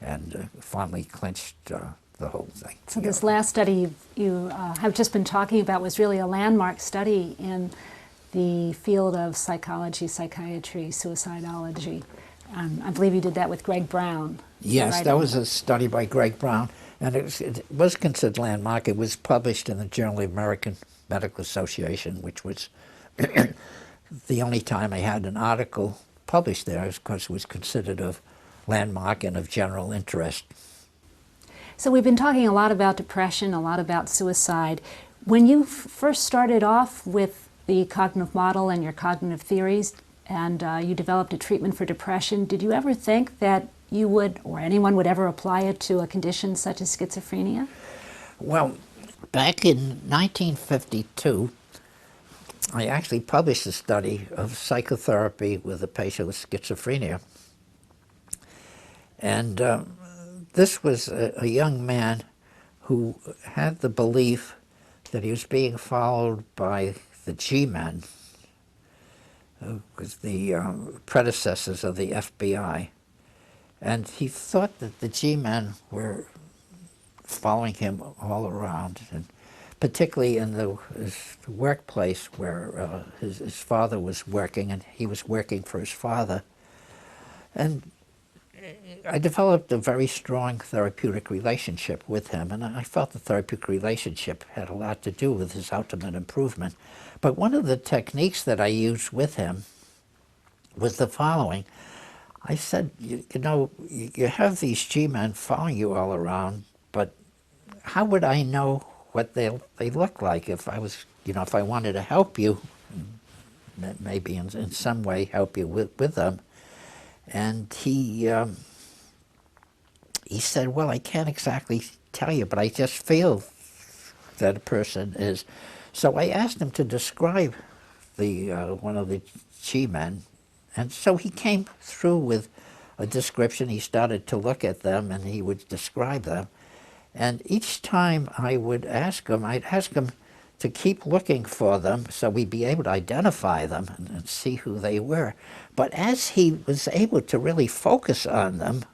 and finally clinched the whole thing. So this last study you have just been talking about was really a landmark study in the field of psychology, psychiatry, suicidology. I believe you did that with Greg Brown. Yes, right? that was a study by Greg Brown, and it was considered landmark. It was published in the Journal of the American Medical Association, which was the only time I had an article published there is because it was considered a landmark and of general interest. So we've been talking a lot about depression, a lot about suicide. When you first started off with the cognitive model and your cognitive theories, and you developed a treatment for depression, did you ever think that you would, or anyone would ever apply it to a condition such as schizophrenia? Well, back in 1952, I actually published a study of psychotherapy with a patient with schizophrenia. And this was a young man who had the belief that he was being followed by the G-men, who was the predecessors of the FBI. And he thought that the G-men were following him all around, and particularly in his workplace where his father was working, and he was working for his father. And I developed a very strong therapeutic relationship with him, and I felt the therapeutic relationship had a lot to do with his ultimate improvement. But one of the techniques that I used with him was the following. I said, you know, you have these G-men following you all around, but how would I know what they look like if I was, you know, if I wanted to help you, maybe in some way help you with them? And he said, well, I can't exactly tell you, but I just feel that a person is. So I asked him to describe one of the G-men, and so he came through with a description. He started to look at them, and he would describe them. And each time I would ask him, I'd ask him to keep looking for them so we'd be able to identify them and see who they were. But as he was able to really focus on them,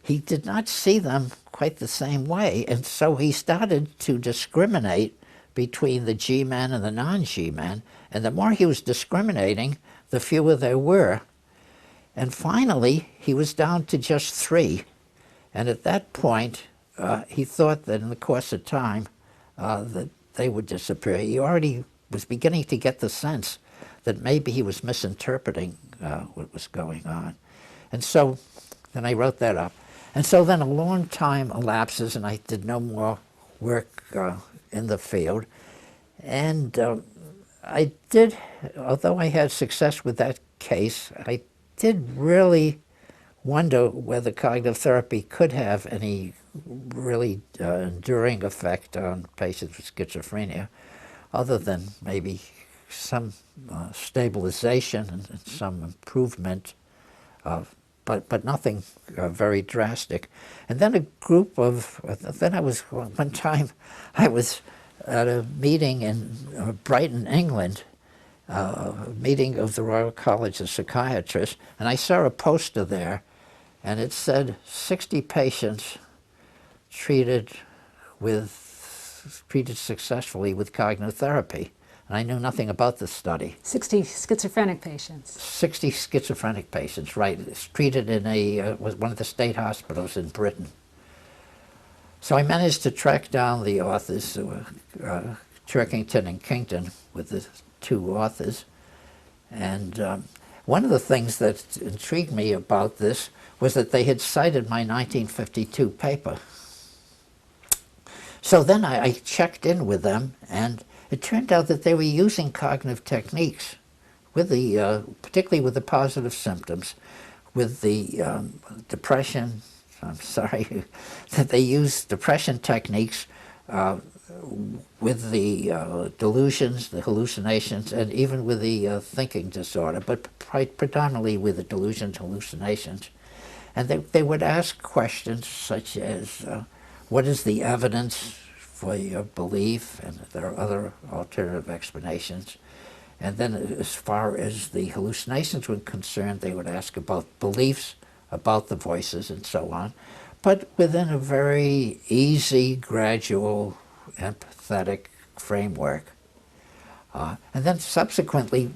he did not see them quite the same way. And so he started to discriminate between the G-men and the non-G-men. And the more he was discriminating, the fewer there were. And finally, he was down to just 3. And at that point, he thought that in the course of time that they would disappear. He already was beginning to get the sense that maybe he was misinterpreting what was going on. And so then I wrote that up. And so then a long time elapses, and I did no more work in the field. And I did, although I had success with that case, I did really wonder whether cognitive therapy could have any really enduring effect on patients with schizophrenia, other than maybe some stabilization and some improvement, but nothing very drastic. And then a group of, one time I was at a meeting in Brighton, England, a meeting of the Royal College of Psychiatrists, and I saw a poster there, and it said 60 patients treated successfully with cognitive therapy. And I knew nothing about this study. 60 schizophrenic patients. 60 schizophrenic patients, right. It's treated in one of the state hospitals in Britain. So I managed to track down the authors, Turkington and Kington, with the 2 authors. And one of the things that intrigued me about this was that they had cited my 1952 paper. So then I checked in with them, and it turned out that they were using cognitive techniques, with particularly with the positive symptoms, with the depression. I'm sorry, that they used depression techniques with the delusions, the hallucinations, and even with the thinking disorder, but predominantly with the delusions, hallucinations. And they would ask questions such as, what is the evidence for your belief? And there are other alternative explanations. And then as far as the hallucinations were concerned, they would ask about beliefs, about the voices, and so on, but within a very easy, gradual, empathetic framework. And then subsequently,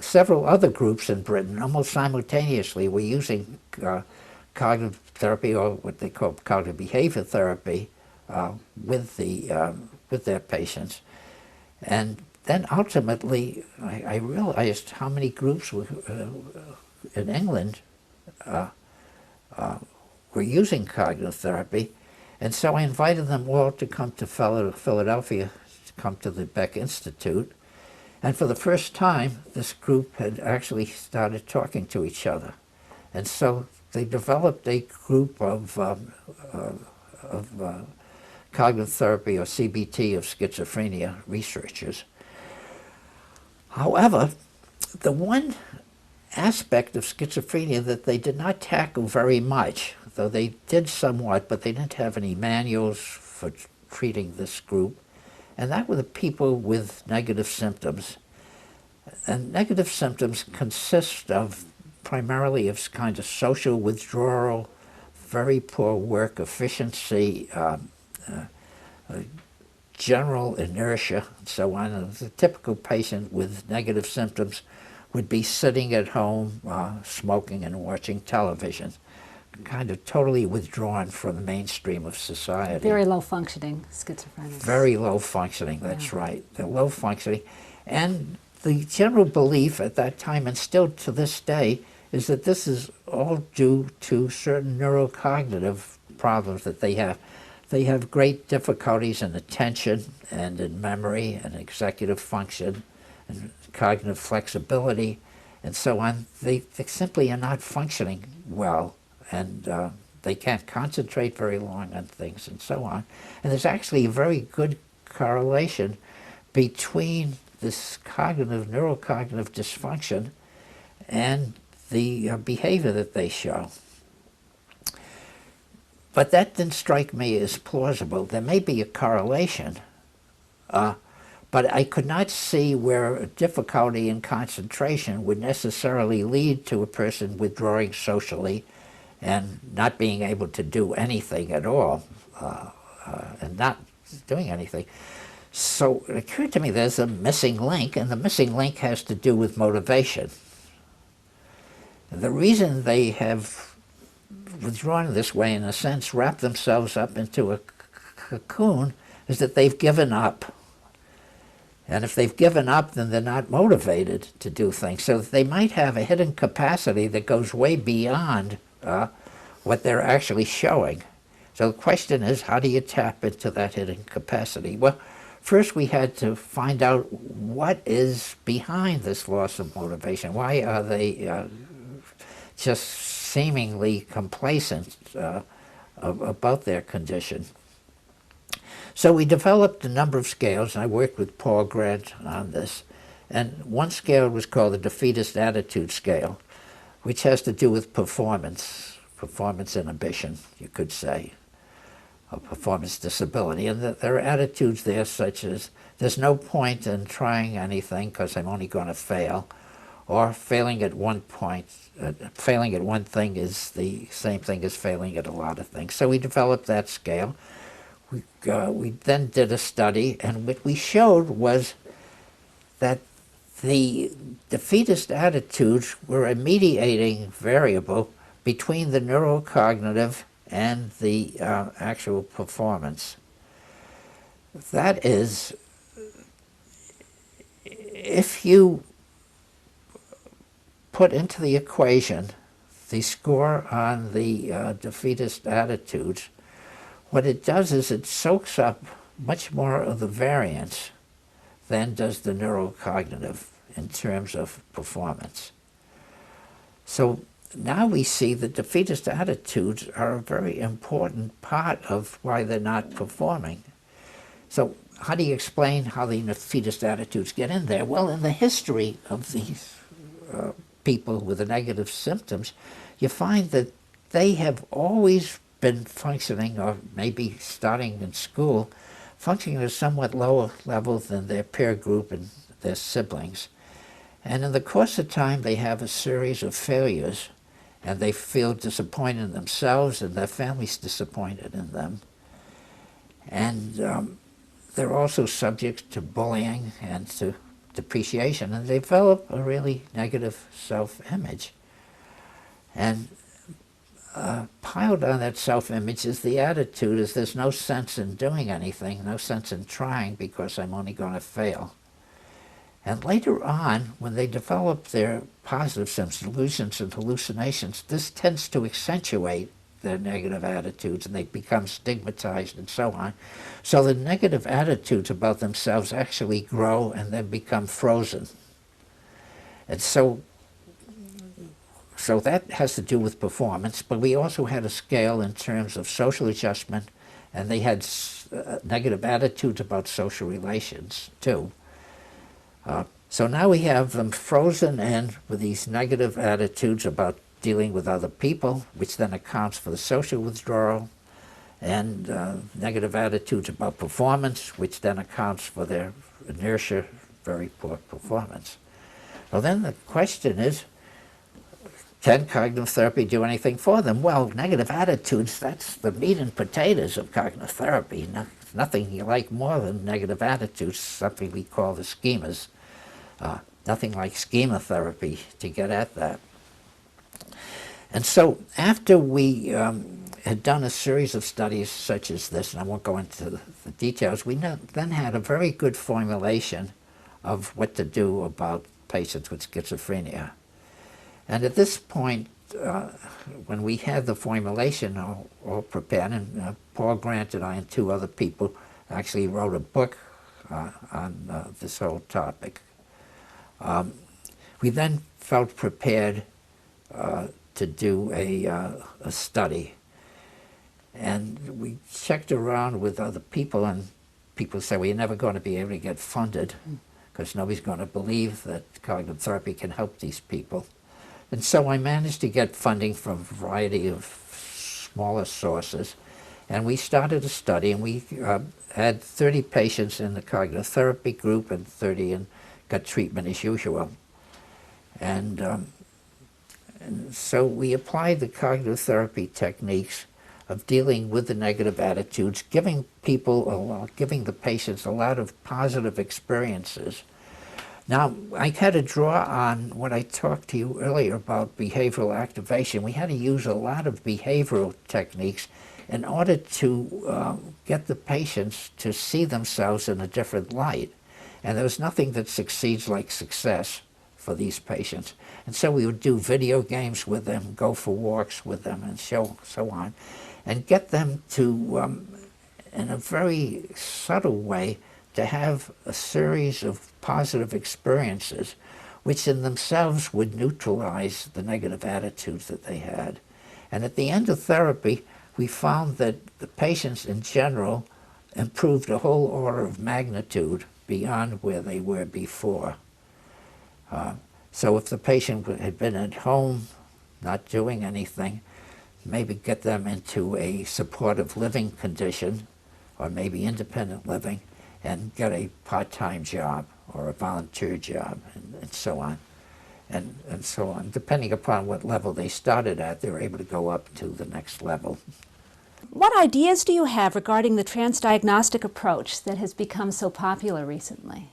several other groups in Britain almost simultaneously were using cognitive therapy, or what they call cognitive behavior therapy, with their patients. And then ultimately I realized how many groups were, in England were using cognitive therapy, and so I invited them all to come to Philadelphia, to come to the Beck Institute, and for the first time this group had actually started talking to each other, and so they developed a group of cognitive therapy, or CBT, of schizophrenia researchers. However, the one aspect of schizophrenia that they did not tackle very much, though they did somewhat, but they didn't have any manuals for treating this group, and that were the people with negative symptoms. And negative symptoms consist of primarily of kind of social withdrawal, very poor work efficiency, general inertia, and so on. And the typical patient with negative symptoms would be sitting at home, smoking and watching television, kind of totally withdrawn from the mainstream of society. Very low functioning schizophrenia. Very low functioning, that's right. They're low functioning. And the general belief at that time, and still to this day, is that this is all due to certain neurocognitive problems that they have. They have great difficulties in attention and in memory and executive function and cognitive flexibility and so on. They simply are not functioning well, and they can't concentrate very long on things and so on. And there's actually a very good correlation between this neurocognitive dysfunction and the behavior that they show. But that didn't strike me as plausible. There may be a correlation, but I could not see where a difficulty in concentration would necessarily lead to a person withdrawing socially and not being able to do anything at all, and not doing anything. So it occurred to me there's a missing link, and the missing link has to do with motivation. The reason they have withdrawn this way, in a sense, wrap themselves up into a cocoon, is that they've given up. And if they've given up, then they're not motivated to do things. So they might have a hidden capacity that goes way beyond what they're actually showing. So the question is, how do you tap into that hidden capacity? Well, first we had to find out what is behind this loss of motivation. Why are they just seemingly complacent about their condition? So we developed a number of scales, and I worked with Paul Grant on this. And one scale was called the Defeatist Attitude Scale, which has to do with performance inhibition, you could say, or performance disability. And there are attitudes there such as, there's no point in trying anything because I'm only going to fail, or failing at one point, failing at one thing is the same thing as failing at a lot of things. So we developed that scale. We then did a study, and what we showed was that the defeatist attitudes were a mediating variable between the neurocognitive and the actual performance. That is, if you put into the equation the score on the defeatist attitudes, what it does is it soaks up much more of the variance than does the neurocognitive in terms of performance. So now we see that defeatist attitudes are a very important part of why they're not performing. So how do you explain how the defeatist attitudes get in there? Well, in the history of these people with the negative symptoms, you find that they have always been functioning, or maybe starting in school, functioning at a somewhat lower level than their peer group and their siblings. And in the course of time, they have a series of failures, and they feel disappointed in themselves, and their family's disappointed in them. And they're also subject to bullying and to depreciation, and they develop a really negative self-image. And piled on that self-image is the attitude is there's no sense in doing anything, no sense in trying because I'm only going to fail. And later on, when they develop their positive symptoms, delusions and hallucinations, this tends to accentuate their negative attitudes, and they become stigmatized and so on. So the negative attitudes about themselves actually grow and then become frozen. And so that has to do with performance, but we also had a scale in terms of social adjustment, and they had negative attitudes about social relations too. So now we have them frozen and with these negative attitudes about dealing with other people, which then accounts for the social withdrawal, and negative attitudes about performance, which then accounts for their inertia, very poor performance. Well, then the question is, can cognitive therapy do anything for them? Well, negative attitudes, that's the meat and potatoes of cognitive therapy. Nothing you like more than negative attitudes, something we call the schemas. Nothing like schema therapy to get at that. And so after we had done a series of studies such as this, and I won't go into the details, we then had a very good formulation of what to do about patients with schizophrenia. And at this point, when we had the formulation all prepared, and Paul Grant and I and two other people actually wrote a book on this whole topic, we then felt prepared to do a study. And we checked around with other people, and people say, well, you're never going to be able to get funded because nobody's going to believe that cognitive therapy can help these people. And so I managed to get funding from a variety of smaller sources, and we started a study, and we had 30 patients in the cognitive therapy group and 30 in got treatment as usual. And so we applied the cognitive therapy techniques of dealing with the negative attitudes, giving the patients a lot of positive experiences. Now, I had to draw on what I talked to you earlier about behavioral activation. We had to use a lot of behavioral techniques in order to get the patients to see themselves in a different light. And there was nothing that succeeds like success for these patients. And so we would do video games with them, go for walks with them, and so on, and get them to, in a very subtle way, to have a series of positive experiences which in themselves would neutralize the negative attitudes that they had. And at the end of therapy, we found that the patients in general improved a whole order of magnitude beyond where they were before. So if the patient had been at home, not doing anything, maybe get them into a supportive living condition, or maybe independent living, and get a part-time job or a volunteer job, and so on. And so on. Depending upon what level they started at, they were able to go up to the next level. What ideas do you have regarding the transdiagnostic approach that has become so popular recently?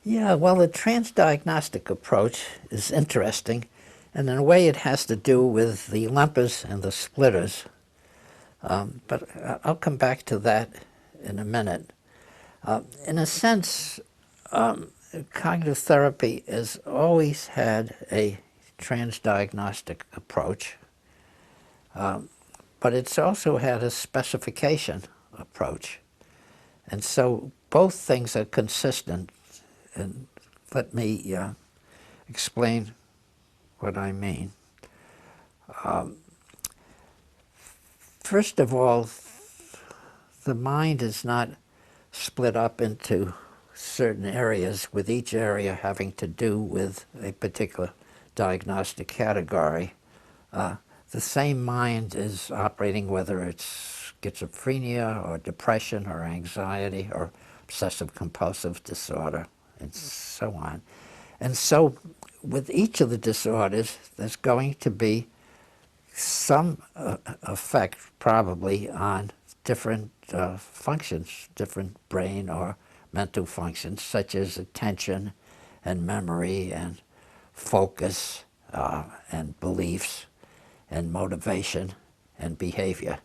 Yeah, well, the transdiagnostic approach is interesting, and in a way it has to do with the lumpers and the splitters. But I'll come back to that in a minute. In a sense, cognitive therapy has always had a transdiagnostic approach, but it's also had a specification approach. And so both things are consistent. And let me explain what I mean. First of all, the mind is not split up into certain areas, with each area having to do with a particular diagnostic category. The same mind is operating whether it's schizophrenia or depression or anxiety or obsessive-compulsive disorder and so on. And so with each of the disorders, there's going to be some effect probably on different functions, different brain or mental functions, such as attention and memory and focus and beliefs and motivation and behavior.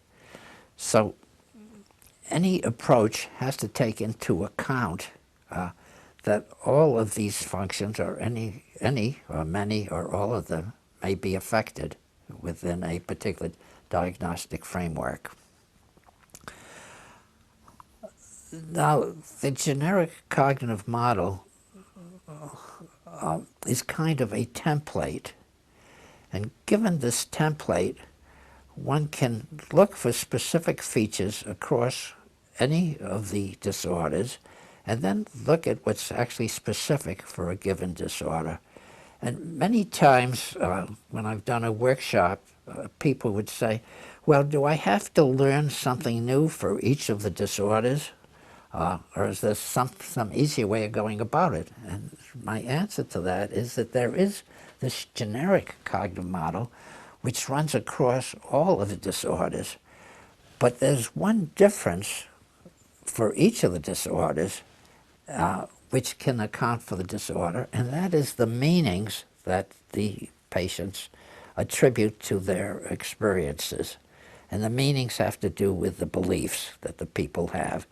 So any approach has to take into account that all of these functions, or any or many or all of them, may be affected within a particular diagnostic framework. Now, the generic cognitive model is kind of a template. And given this template, one can look for specific features across any of the disorders and then look at what's actually specific for a given disorder. And many times when I've done a workshop, people would say, well, do I have to learn something new for each of the disorders? Or is there some easier way of going about it? And my answer to that is that there is this generic cognitive model which runs across all of the disorders. But there's one difference for each of the disorders which can account for the disorder, and that is the meanings that the patients attribute to their experiences. And the meanings have to do with the beliefs that the people have.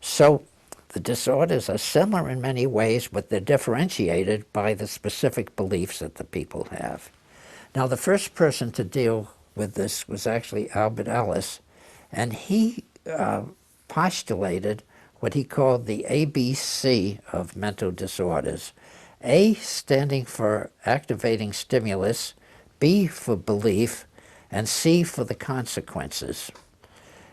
So the disorders are similar in many ways, but they're differentiated by the specific beliefs that the people have. Now, the first person to deal with this was actually Albert Ellis, and he postulated what he called the ABC of mental disorders. A standing for activating stimulus, B for belief, and C for the consequences.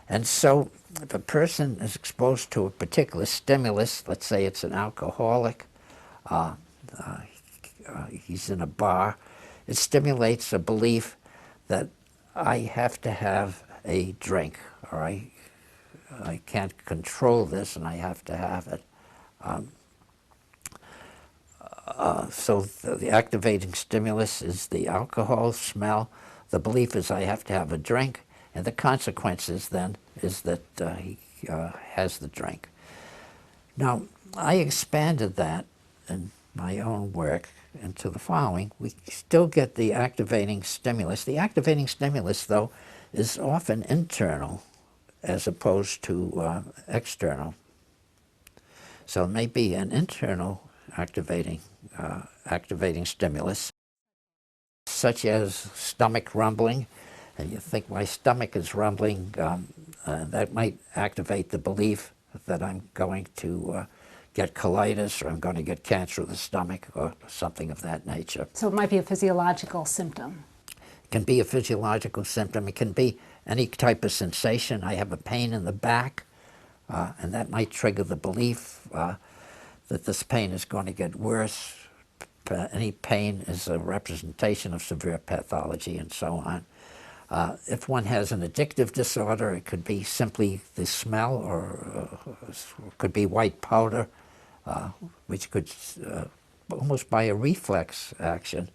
And so if a person is exposed to a particular stimulus, let's say it's an alcoholic, he's in a bar, it stimulates a belief that I have to have a drink, or I can't control this and I have to have it. So the activating stimulus is the alcohol smell. The belief is I have to have a drink, and the consequences then is that he has the drink. Now, I expanded that in my own work into the following. We still get the activating stimulus. The activating stimulus, though, is often internal as opposed to external. So it may be an internal activating stimulus, such as stomach rumbling, and you think my stomach is rumbling, that might activate the belief that I'm going to get colitis, or I'm going to get cancer of the stomach, or something of that nature. So it might be a physiological symptom. It can be a physiological symptom. It can be any type of sensation. I have a pain in the back, and that might trigger the belief that this pain is going to get worse. Any pain is a representation of severe pathology, and so on. If one has an addictive disorder, it could be simply the smell, or it could be white powder, which could, almost by a reflex action,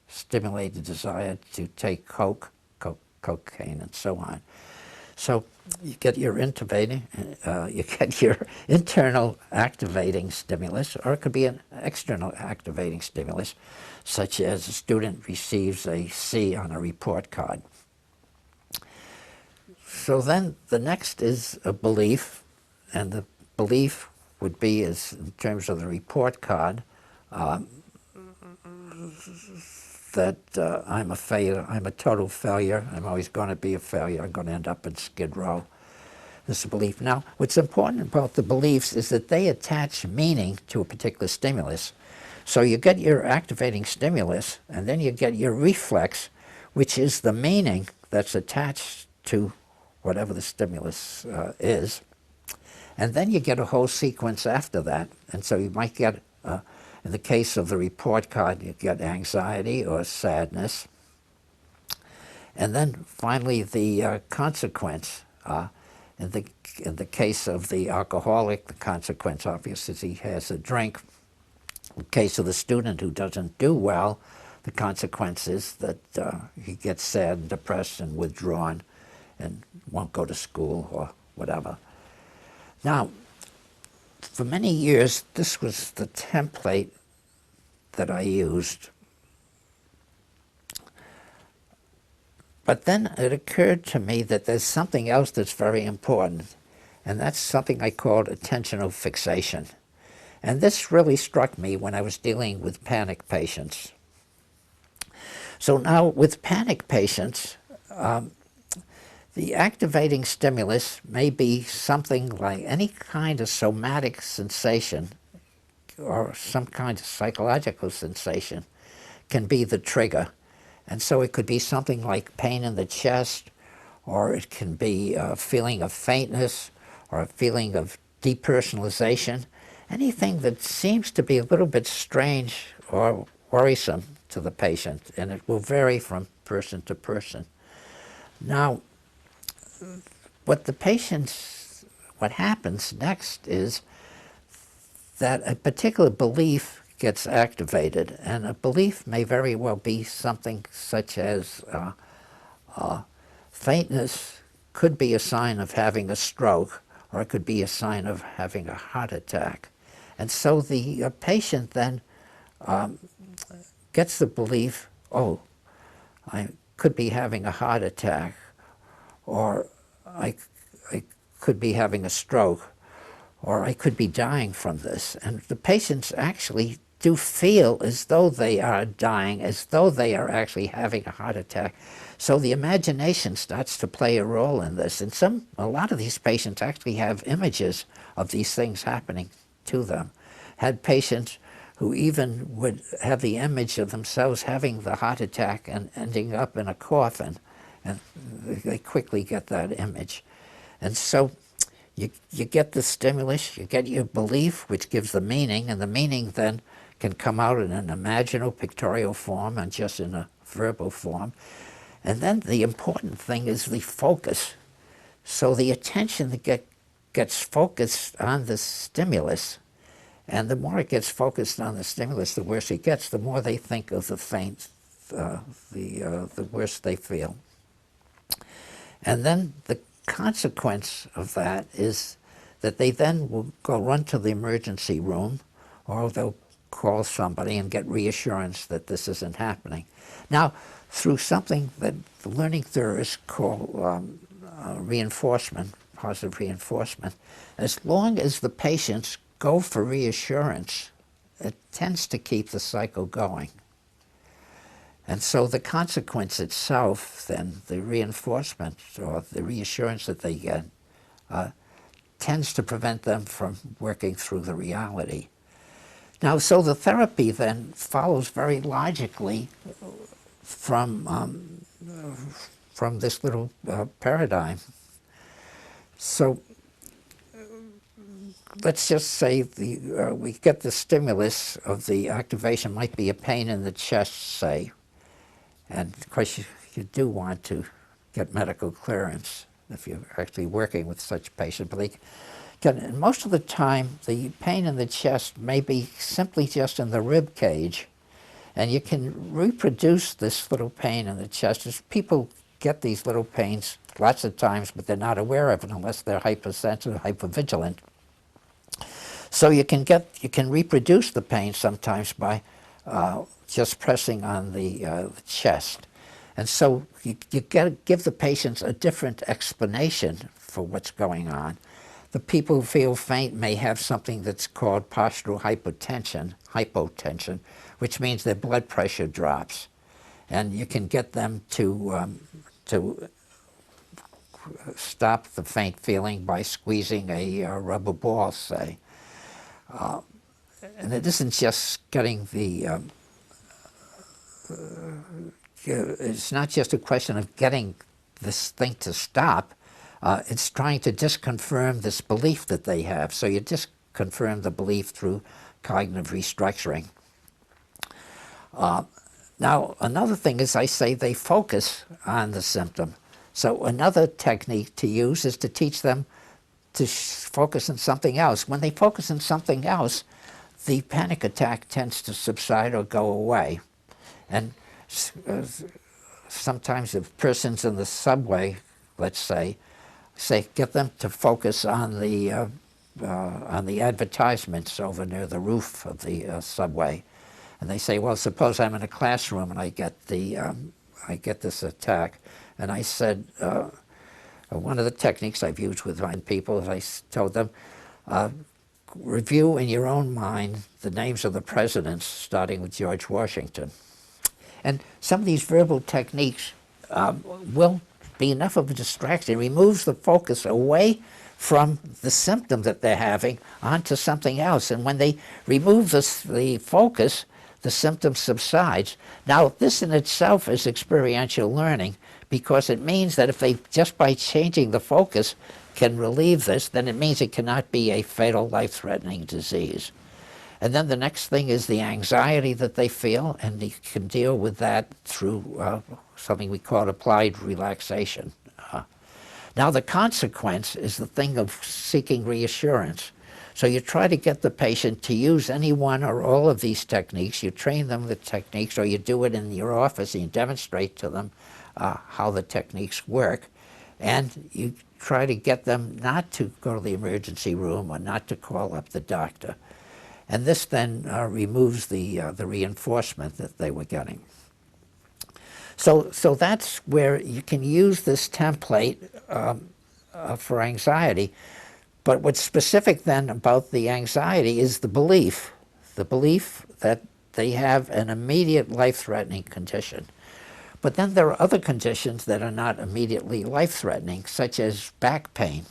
stimulate the desire to take cocaine, and so on. So you get your internal activating stimulus, or it could be an external activating stimulus, such as a student receives a C on a report card. So then the next is a belief, and the belief would be, is in terms of the report card, that I'm a failure, I'm a total failure, I'm always going to be a failure, I'm going to end up in Skid Row. This is a belief. Now, what's important about the beliefs is that they attach meaning to a particular stimulus. So you get your activating stimulus, and then you get your reflex, which is the meaning that's attached to whatever the stimulus is. And then you get a whole sequence after that. And so you might get, in the case of the report card, you get anxiety or sadness. And then finally the consequence. In the case of the alcoholic, the consequence obviously is he has a drink. In the case of the student who doesn't do well, the consequence is that he gets sad and depressed and withdrawn and won't go to school or whatever. Now, for many years, this was the template that I used. But then it occurred to me that there's something else that's very important, and that's something I called attentional fixation. And this really struck me when I was dealing with panic patients. So now with panic patients, the activating stimulus may be something like any kind of somatic sensation or some kind of psychological sensation can be the trigger. And so it could be something like pain in the chest, or it can be a feeling of faintness, or a feeling of depersonalization, anything that seems to be a little bit strange or worrisome to the patient, and it will vary from person to person. Now, what happens next is that a particular belief gets activated, and a belief may very well be something such as faintness could be a sign of having a stroke, or it could be a sign of having a heart attack. And so the patient then gets the belief, oh, I could be having a heart attack, or I could be having a stroke, or I could be dying from this. And the patients actually do feel as though they are dying, as though they are actually having a heart attack. So the imagination starts to play a role in this. And a lot of these patients actually have images of these things happening to them. Had patients who even would have the image of themselves having the heart attack and ending up in a coffin, and they quickly get that image. And so you get the stimulus, you get your belief, which gives the meaning, and the meaning then can come out in an imaginal, pictorial form and just in a verbal form. And then the important thing is the focus. So the attention that gets focused on the stimulus, and the more it gets focused on the stimulus, the worse it gets. The more they think of the faint, the worse they feel. And then the consequence of that is that they then will go run to the emergency room, or they'll call somebody and get reassurance that this isn't happening. Now, through something that the learning theorists call reinforcement, positive reinforcement, as long as the patients go for reassurance, it tends to keep the cycle going. And so the consequence itself, then, the reinforcement or the reassurance that they get, tends to prevent them from working through the reality. Now, so the therapy then follows very logically from this little paradigm. So let's just say we get the stimulus of the activation, might be a pain in the chest, say. And of course, you do want to get medical clearance if you're actually working with such patients. But most of the time, the pain in the chest may be simply just in the rib cage. And you can reproduce this little pain in the chest. As people get these little pains lots of times, but they're not aware of it unless they're hypersensitive, hypervigilant. So you can reproduce the pain sometimes by just pressing on the chest. And so you give the patients a different explanation for what's going on. The people who feel faint may have something that's called postural hypotension, which means their blood pressure drops. And you can get them to stop the faint feeling by squeezing a rubber ball, say. And it isn't just getting it's not just a question of getting this thing to stop. It's trying to disconfirm this belief that they have. So you disconfirm the belief through cognitive restructuring. Now, another thing is I say they focus on the symptom. So another technique to use is to teach them to focus on something else. When they focus on something else, the panic attack tends to subside or go away. And sometimes if person's in the subway, let's say get them to focus on the advertisements over near the roof of the subway. And they say, well, suppose I'm in a classroom and I get this attack. And I said, one of the techniques I've used with my people is I told them, review in your own mind the names of the presidents, starting with George Washington. And some of these verbal techniques will be enough of a distraction. It removes the focus away from the symptom that they're having onto something else. And when they remove the focus, the symptom subsides. Now, this in itself is experiential learning, because it means that if they, just by changing the focus, can relieve this, then it means it cannot be a fatal, life-threatening disease. And then the next thing is the anxiety that they feel, and you can deal with that through something we call applied relaxation. Now the consequence is the thing of seeking reassurance. So you try to get the patient to use any one or all of these techniques. You train them the techniques, or you do it in your office and you demonstrate to them how the techniques work. And you try to get them not to go to the emergency room or not to call up the doctor. And this then removes the reinforcement that they were getting. So that's where you can use this template for anxiety. But what's specific then about the anxiety is the belief that they have an immediate life-threatening condition. But then there are other conditions that are not immediately life-threatening, such as back pain.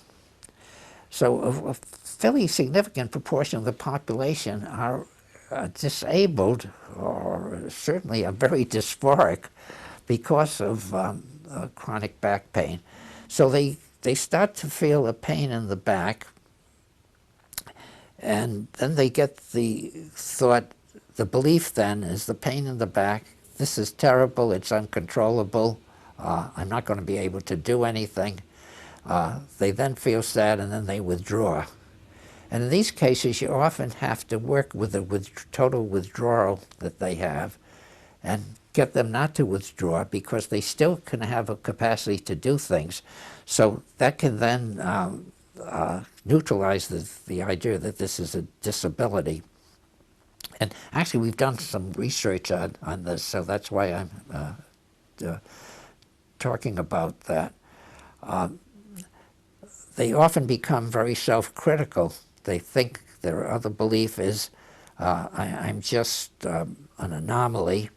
So a fairly significant proportion of the population are disabled, or certainly are very dysphoric, because of chronic back pain. So they start to feel a pain in the back, and then they get the thought, the belief then is the pain in the back, this is terrible, it's uncontrollable, I'm not going to be able to do anything. They then feel sad, and then they withdraw. And in these cases, you often have to work with the total withdrawal that they have and get them not to withdraw, because they still can have a capacity to do things. So that can then neutralize the idea that this is a disability. And actually, we've done some research on this, so that's why I'm talking about that. They often become very self-critical. They think their other belief is, I'm just an anomaly,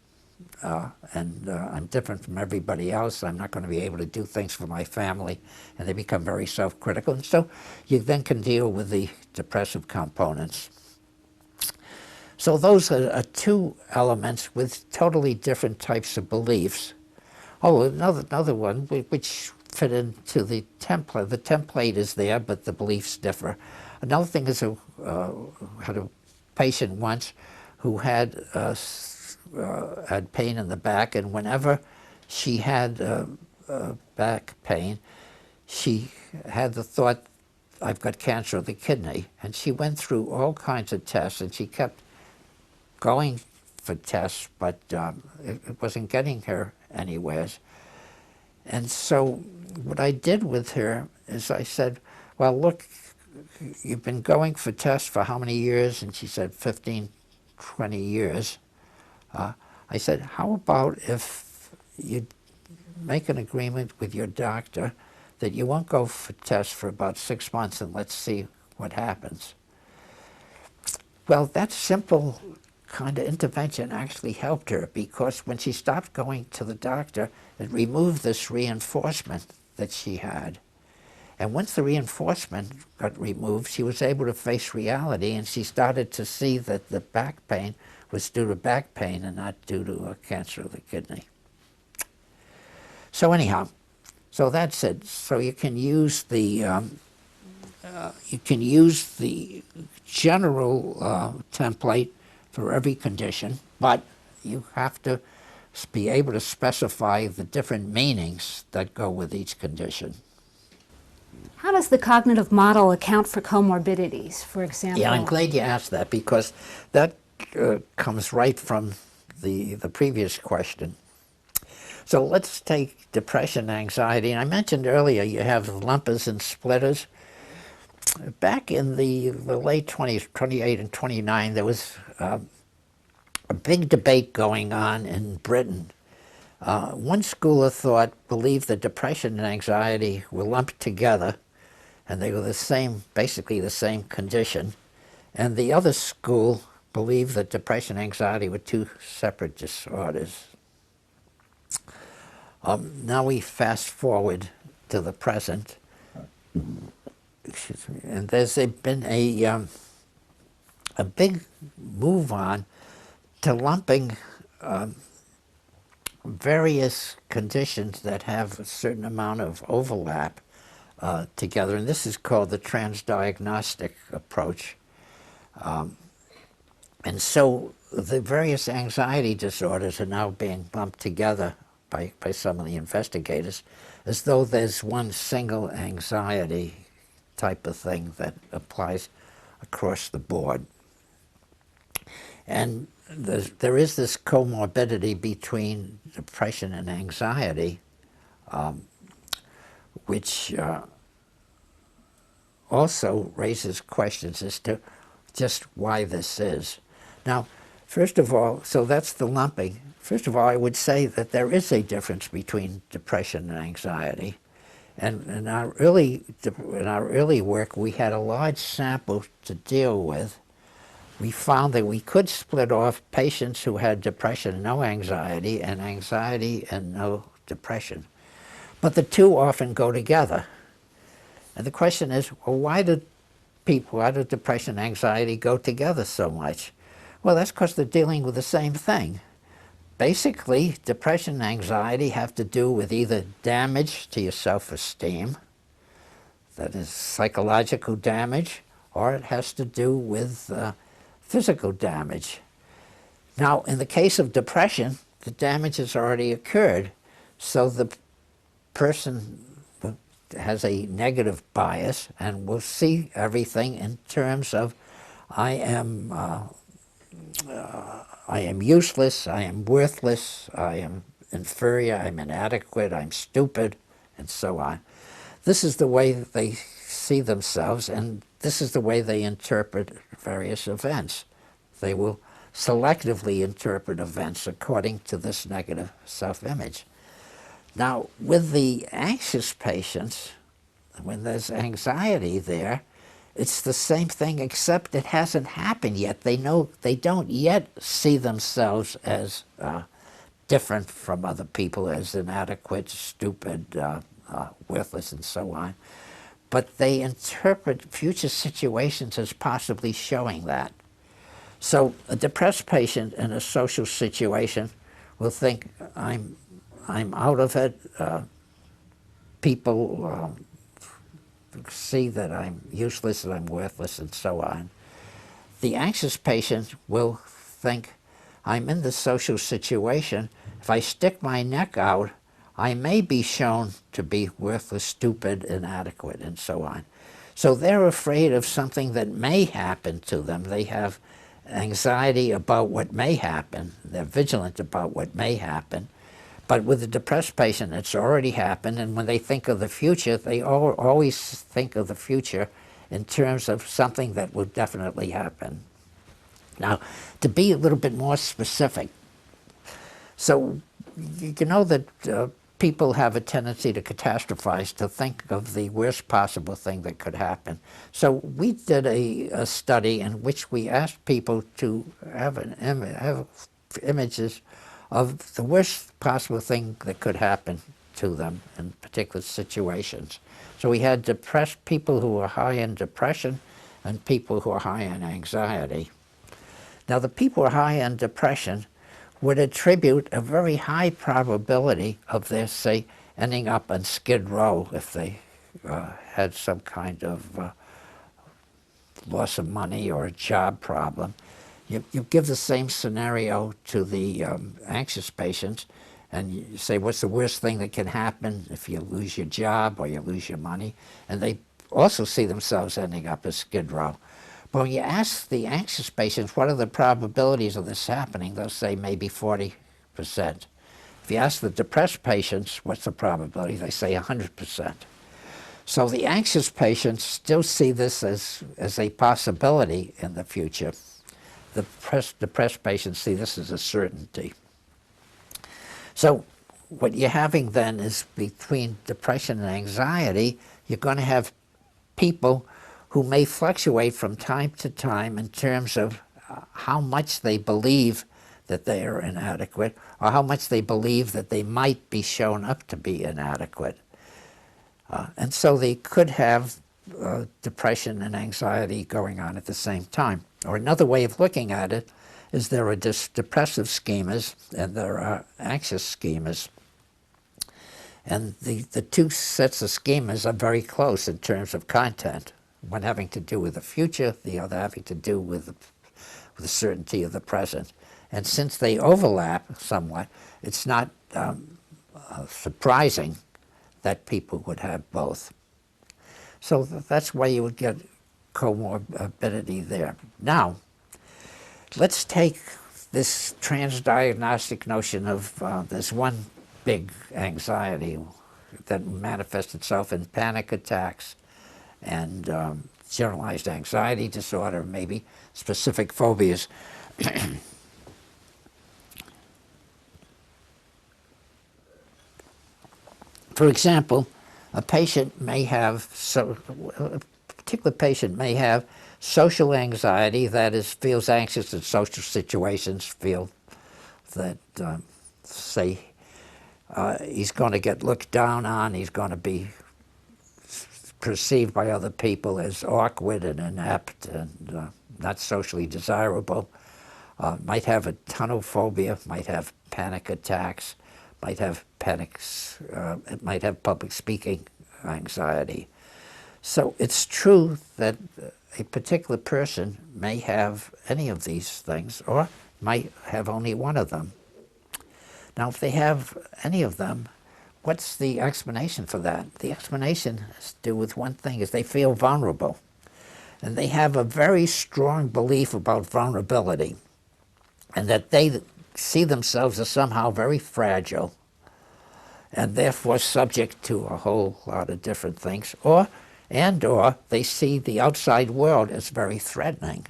and I'm different from everybody else. I'm not going to be able to do things for my family. And they become very self-critical. And so you then can deal with the depressive components. So those are two elements with totally different types of beliefs. Oh, another one which fit into the template. The template is there, but the beliefs differ. Another thing is had a patient once who had pain in the back, and whenever she had back pain, she had the thought, I've got cancer of the kidney. And she went through all kinds of tests, and she kept going for tests, but it wasn't getting her anywhere. And so what I did with her is I said, well, look, you've been going for tests for how many years? And she said 15, 20 years. I said, how about if you make an agreement with your doctor that you won't go for tests for about 6 months, and let's see what happens. Well, that simple kind of intervention actually helped her, because when she stopped going to the doctor, it removed this reinforcement that she had. And once the reinforcement got removed, she was able to face reality, and she started to see that the back pain was due to back pain and not due to a cancer of the kidney. So anyhow, so that's it. So you can use the general template for every condition, but you have to be able to specify the different meanings that go with each condition. How does the cognitive model account for comorbidities, for example? Yeah, I'm glad you asked that, because that comes right from the previous question. So let's take depression, anxiety. And I mentioned earlier you have lumpers and splitters. Back in the late 20s, 28 and 29, there was a big debate going on in Britain. One school of thought believed that depression and anxiety were lumped together, and they were the same, basically the same condition. And the other school believed that depression and anxiety were two separate disorders. Now we fast forward to the present. Excuse me. And there's been a big move on to lumping various conditions that have a certain amount of overlap together, and this is called the transdiagnostic approach. And so the various anxiety disorders are now being lumped together by some of the investigators as though there's one single anxiety type of thing that applies across the board. And there is this comorbidity between depression and anxiety, which also raises questions as to just why this is. Now, first of all, so that's the lumping. First of all, I would say that there is a difference between depression and anxiety. And in our early work, we had a large sample to deal with. We found that we could split off patients who had depression and no anxiety, and anxiety and no depression. But the two often go together. And the question is, well, why do depression and anxiety go together so much? Well, that's because they're dealing with the same thing. Basically, depression and anxiety have to do with either damage to your self-esteem, that is psychological damage, or it has to do with physical damage. Now, in the case of depression, the damage has already occurred, so the person has a negative bias and will see everything in terms of I am useless, I am worthless, I am inferior, I'm inadequate, I'm stupid, and so on. This is the way they see themselves, and this is the way they interpret various events. They will selectively interpret events according to this negative self-image. Now, with the anxious patients, when there's anxiety there, it's the same thing, except it hasn't happened yet. They don't yet see themselves as different from other people, as inadequate, stupid, worthless, and so on. But they interpret future situations as possibly showing that. So a depressed patient in a social situation will think, I'm out of it. People see that I'm useless and I'm worthless and so on. The anxious patient will think, I'm in this social situation. If I stick my neck out, I may be shown to be worthless, stupid, inadequate, and so on. So they're afraid of something that may happen to them. They have anxiety about what may happen. They're vigilant about what may happen. But with a depressed patient, it's already happened, and when they think of the future, they always think of the future in terms of something that will definitely happen. Now, to be a little bit more specific, so you know that people have a tendency to catastrophize, to think of the worst possible thing that could happen. So we did a study in which we asked people to have images of the worst possible thing that could happen to them in particular situations. So we had depressed people who were high in depression and people who are high in anxiety. Now, the people who are high in depression would attribute a very high probability of their, say, ending up on Skid Row if they had some kind of loss of money or a job problem. You give the same scenario to the anxious patients, and you say, what's the worst thing that can happen if you lose your job or you lose your money? And they also see themselves ending up as Skid Row. But when you ask the anxious patients, what are the probabilities of this happening, they'll say maybe 40%. If you ask the depressed patients, what's the probability, they say 100%. So the anxious patients still see this as a possibility in the future. The depressed patients see this as a certainty. So what you're having then is between depression and anxiety, you're going to have people who may fluctuate from time to time in terms of how much they believe that they are inadequate, or how much they believe that they might be shown up to be inadequate. And so they could have depression and anxiety going on at the same time. Or another way of looking at it is there are depressive schemas and there are anxious schemas. And the two sets of schemas are very close in terms of content, one having to do with the future, the other having to do with the certainty of the present. And since they overlap somewhat, it's not surprising that people would have both. So that's why you would get comorbidity there. Now, let's take this transdiagnostic notion of there's one big anxiety that manifests itself in panic attacks and generalized anxiety disorder, maybe specific phobias. For example, a patient may have, a particular patient may have social anxiety, that is, feels anxious in social situations, feel that, say, he's going to get looked down on, he's going to be perceived by other people as awkward and inept and not socially desirable, might have a tunnel phobia, might have panic attacks, might have panics, it might have public speaking anxiety. So it's true that a particular person may have any of these things or might have only one of them. Now, if they have any of them, what's the explanation for that? The explanation has to do with one thing, is they feel vulnerable. And they have a very strong belief about vulnerability, and that they see themselves as somehow very fragile and therefore subject to a whole lot of different things, or they see the outside world as very threatening.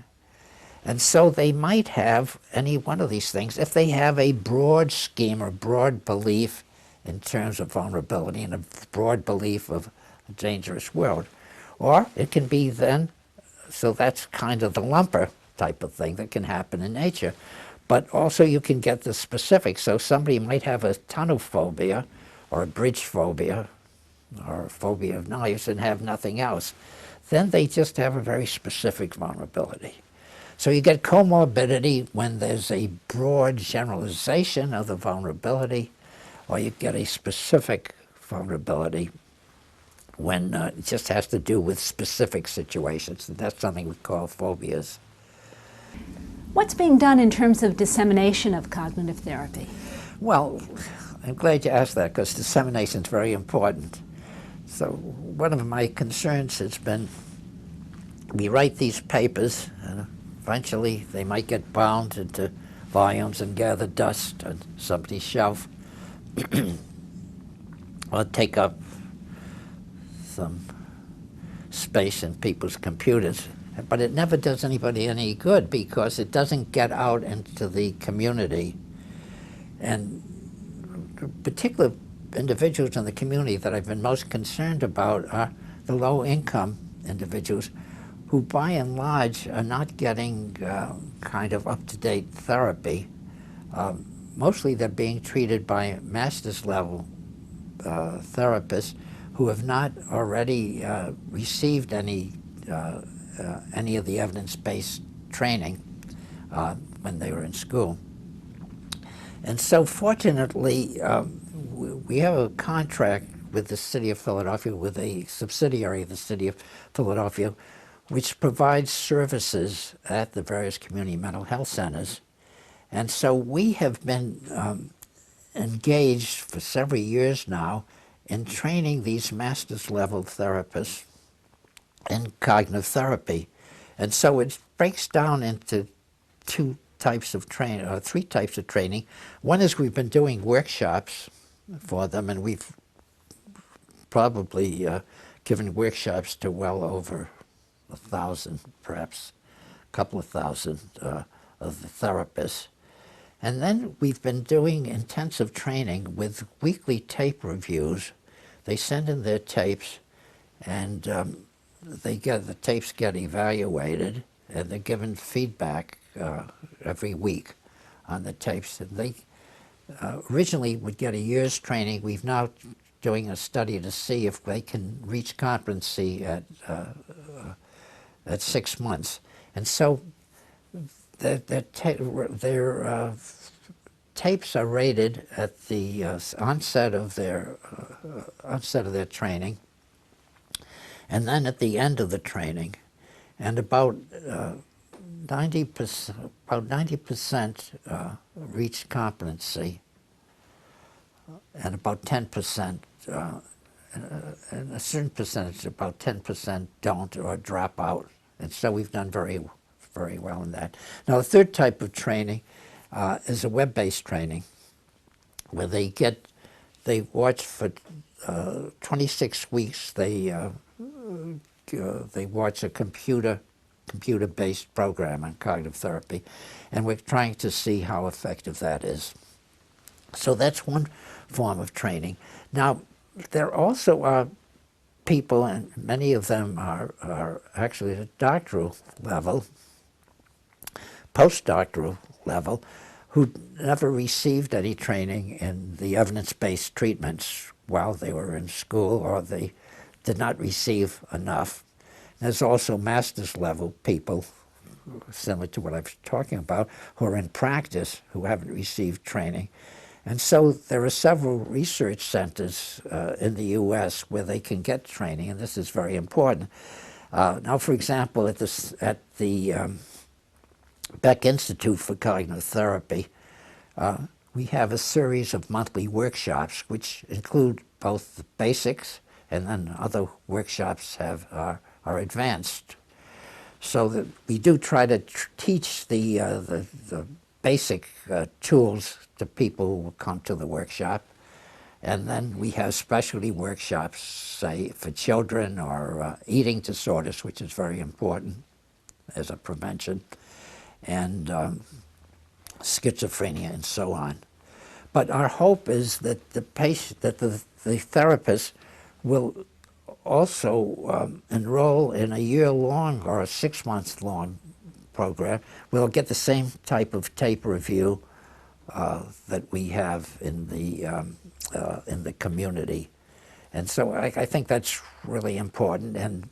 And so they might have any one of these things if they have a broad scheme or broad belief in terms of vulnerability and a broad belief of a dangerous world. Or it can be then, so that's kind of the lumper type of thing that can happen in nature. But also you can get the specifics. So somebody might have a tunnel phobia or a bridge phobia or a phobia of knives and have nothing else. Then they just have a very specific vulnerability. So you get comorbidity when there's a broad generalization of the vulnerability, or you get a specific vulnerability when it just has to do with specific situations. And that's something we call phobias. What's being done in terms of dissemination of cognitive therapy? Well, I'm glad you asked that, because dissemination is very important. So one of my concerns has been, we write these papers, and eventually they might get bound into volumes and gather dust on somebody's shelf, or take up some space in people's computers. But it never does anybody any good, because it doesn't get out into the community. And particular individuals in the community that I've been most concerned about are the low-income individuals who, by and large, are not getting kind of up-to-date therapy. Mostly they're being treated by master's level therapists who have not already received any of the evidence-based training when they were in school. And so fortunately, we have a contract with the City of Philadelphia, with a subsidiary of the City of Philadelphia, which provides services at the various community mental health centers. And so we have been engaged for several years now in training these master's level therapists in cognitive therapy. And so it breaks down into two types of training, or three types of training. One is we've been doing workshops for them, and we've probably given workshops to well over 1,000, perhaps a couple of thousand of the therapists. And then we've been doing intensive training with weekly tape reviews. They send in their tapes, and the tapes get evaluated, and they're given feedback every week on the tapes. And they originally would get a year's training. We've now doing a study to see if they can reach competency at 6 months. And so their tapes are rated at the onset of their training, and then at the end of the training, and about 90% reach competency, and about 10%, and a certain percentage, about 10% don't or drop out. And so we've done very well in that. Now, the third type of training is a web-based training, where they watch for 26 weeks. They watch a computer-based program on cognitive therapy, and we're trying to see how effective that is. So that's one form of training. Now, there also are people, and many of them are actually at a doctoral level, postdoctoral level, who never received any training in the evidence-based treatments while they were in school, or they did not receive enough. There's also master's level people, similar to what I was talking about, who are in practice, who haven't received training. And so there are several research centers in the U.S. where they can get training, and this is very important. Now, for example, at the Beck Institute for Cognitive Therapy, we have a series of monthly workshops which include both the basics, and then other workshops are advanced. So that we do try to teach the basic tools to people who come to the workshop. And then we have specialty workshops, say, for children, or eating disorders, which is very important as a prevention, and schizophrenia, and so on. But our hope is that the therapist will also enroll in a year-long or a 6-month-long program. We'll get the same type of tape review that we have in the community, and so I think that's really important. And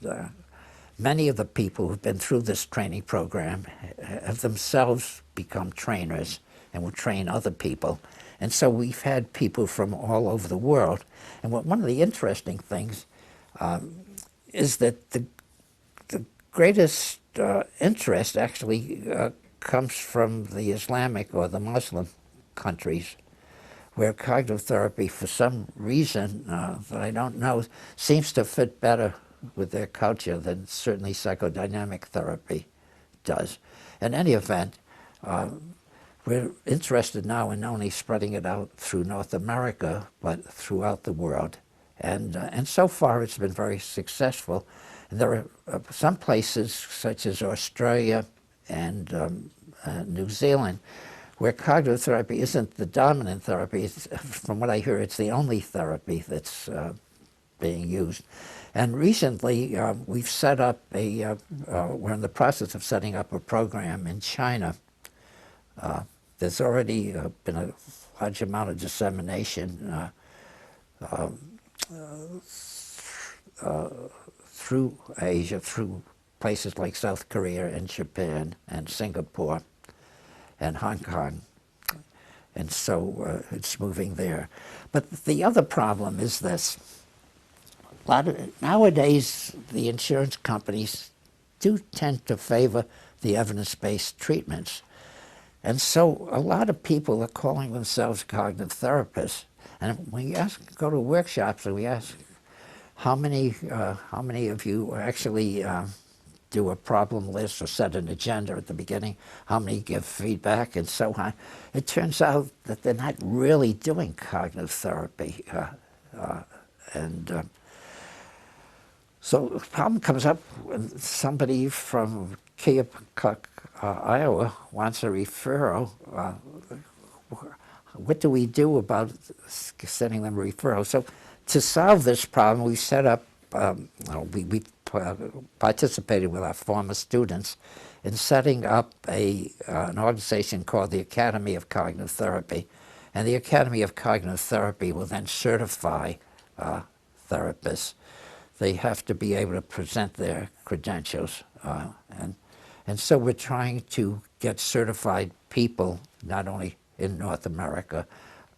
many of the people who've been through this training program have themselves become trainers and will train other people. And so we've had people from all over the world. And one of the interesting things is that the greatest interest actually comes from the Islamic or the Muslim countries, where cognitive therapy, for some reason that I don't know, seems to fit better with their culture than certainly psychodynamic therapy does. In any event, we're interested now in not only spreading it out through North America, but throughout the world. And so far it's been very successful. And there are some places, such as Australia and New Zealand, where cognitive therapy isn't the dominant therapy. From what I hear, it's the only therapy that's being used. And recently, we've set up we're in the process of setting up a program in China. There's already been a large amount of dissemination through Asia, through places like South Korea and Japan and Singapore and Hong Kong. And so it's moving there. But the other problem is this. Nowadays, the insurance companies do tend to favor the evidence-based treatments. And so a lot of people are calling themselves cognitive therapists. And when you go to workshops and we ask, how many of you actually do a problem list or set an agenda at the beginning, how many give feedback, and so on, it turns out that they're not really doing cognitive therapy. So the problem comes up when somebody from Keokuk, Iowa, wants a referral. What do we do about sending them a referral? So to solve this problem, we set up, we participated with our former students in setting up an organization called the Academy of Cognitive Therapy. And the Academy of Cognitive Therapy will then certify therapists. They have to be able to present their credentials. And so we're trying to get certified people, not only in North America,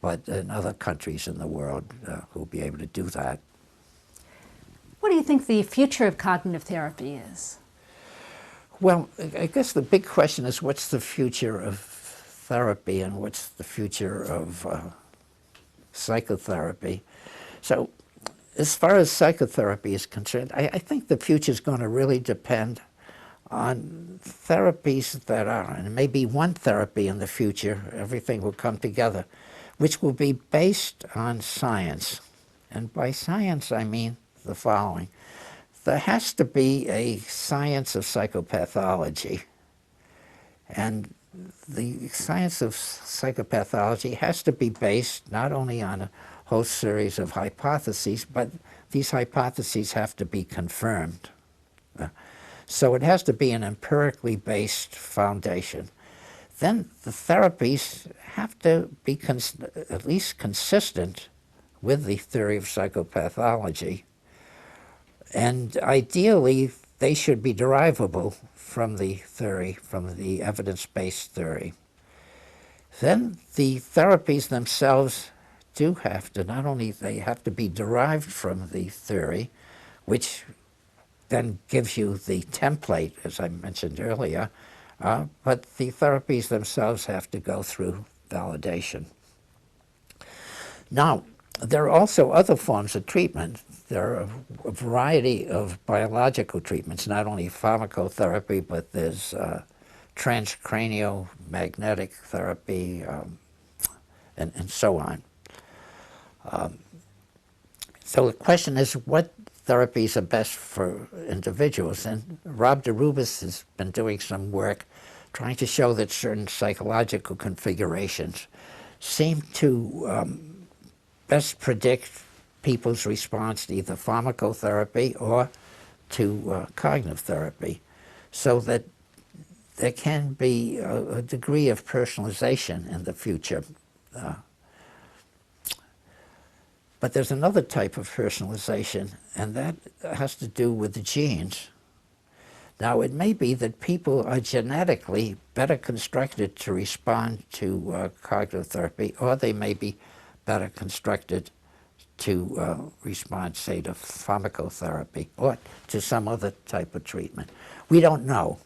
but in other countries in the world who will be able to do that. What do you think the future of cognitive therapy is? Well, I guess the big question is, what's the future of therapy and what's the future of psychotherapy? So as far as psychotherapy is concerned, I think the future is going to really depend on therapies that are, and maybe one therapy in the future, everything will come together, which will be based on science. And by science, I mean the following. There has to be a science of psychopathology. And the science of psychopathology has to be based not only on a whole series of hypotheses, but these hypotheses have to be confirmed. So it has to be an empirically based foundation. Then the therapies have to be at least consistent with the theory of psychopathology. And ideally, they should be derivable from the theory, from the evidence-based theory. Then the therapies themselves do have to, not only they have to be derived from the theory, which then gives you the template, as I mentioned earlier, but the therapies themselves have to go through validation. Now, there are also other forms of treatment. There are a variety of biological treatments, not only pharmacotherapy, but there's transcranial magnetic therapy, and so on. So the question is, what therapies are best for individuals? And Rob DeRubis has been doing some work trying to show that certain psychological configurations seem to best predict people's response to either pharmacotherapy or to cognitive therapy, so that there can be a degree of personalization in the future. But there's another type of personalization, and that has to do with the genes. Now, it may be that people are genetically better constructed to respond to cognitive therapy, or they may be better constructed to respond, say, to pharmacotherapy or to some other type of treatment. We don't know.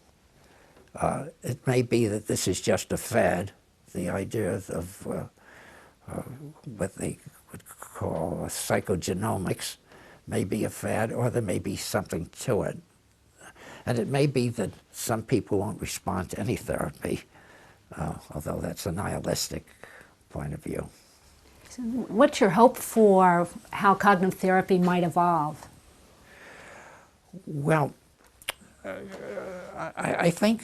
It may be that this is just a fad, the idea of what they would call psychogenomics may be a fad, or there may be something to it. And it may be that some people won't respond to any therapy, although that's a nihilistic point of view. So what's your hope for how cognitive therapy might evolve? Well, I think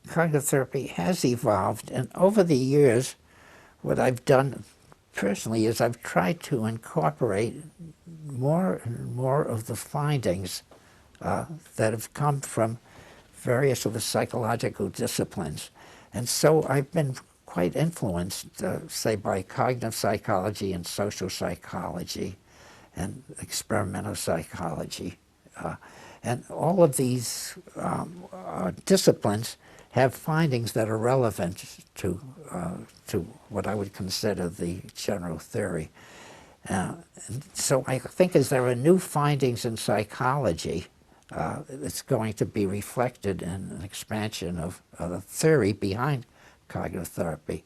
cognitive therapy has evolved, and over the years, what I've done personally is I've tried to incorporate more and more of the findings that have come from various of the psychological disciplines. And so I've been quite influenced, say, by cognitive psychology and social psychology and experimental psychology. And all of these disciplines have findings that are relevant to what I would consider the general theory. And so I think as there are new findings in psychology, it's going to be reflected in an expansion of the theory behind cognitive therapy.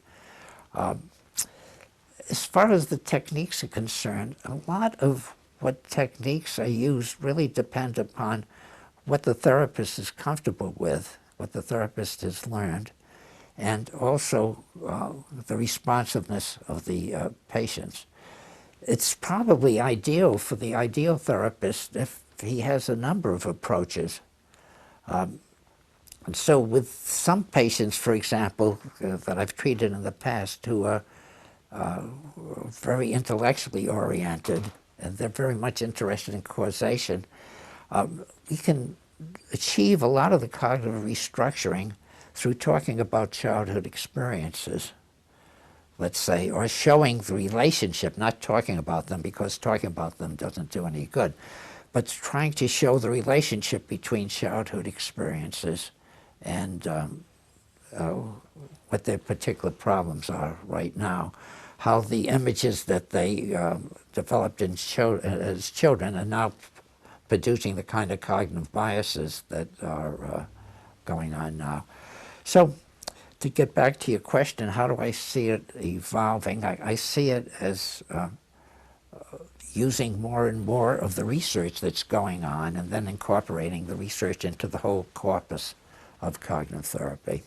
As far as the techniques are concerned, a lot of what techniques are used really depend upon what the therapist is comfortable with, what the therapist has learned, and also the responsiveness of the patients. It's probably ideal for the ideal therapist if he has a number of approaches. And so with some patients, for example, that I've treated in the past who are very intellectually oriented and they're very much interested in causation, we can achieve a lot of the cognitive restructuring through talking about childhood experiences, let's say, or showing the relationship, not talking about them, because talking about them doesn't do any good, but trying to show the relationship between childhood experiences and what their particular problems are right now, how the images that they developed as children are now producing the kind of cognitive biases that are going on now. So to get back to your question, how do I see it evolving? I see it as using more and more of the research that's going on and then incorporating the research into the whole corpus of cognitive therapy.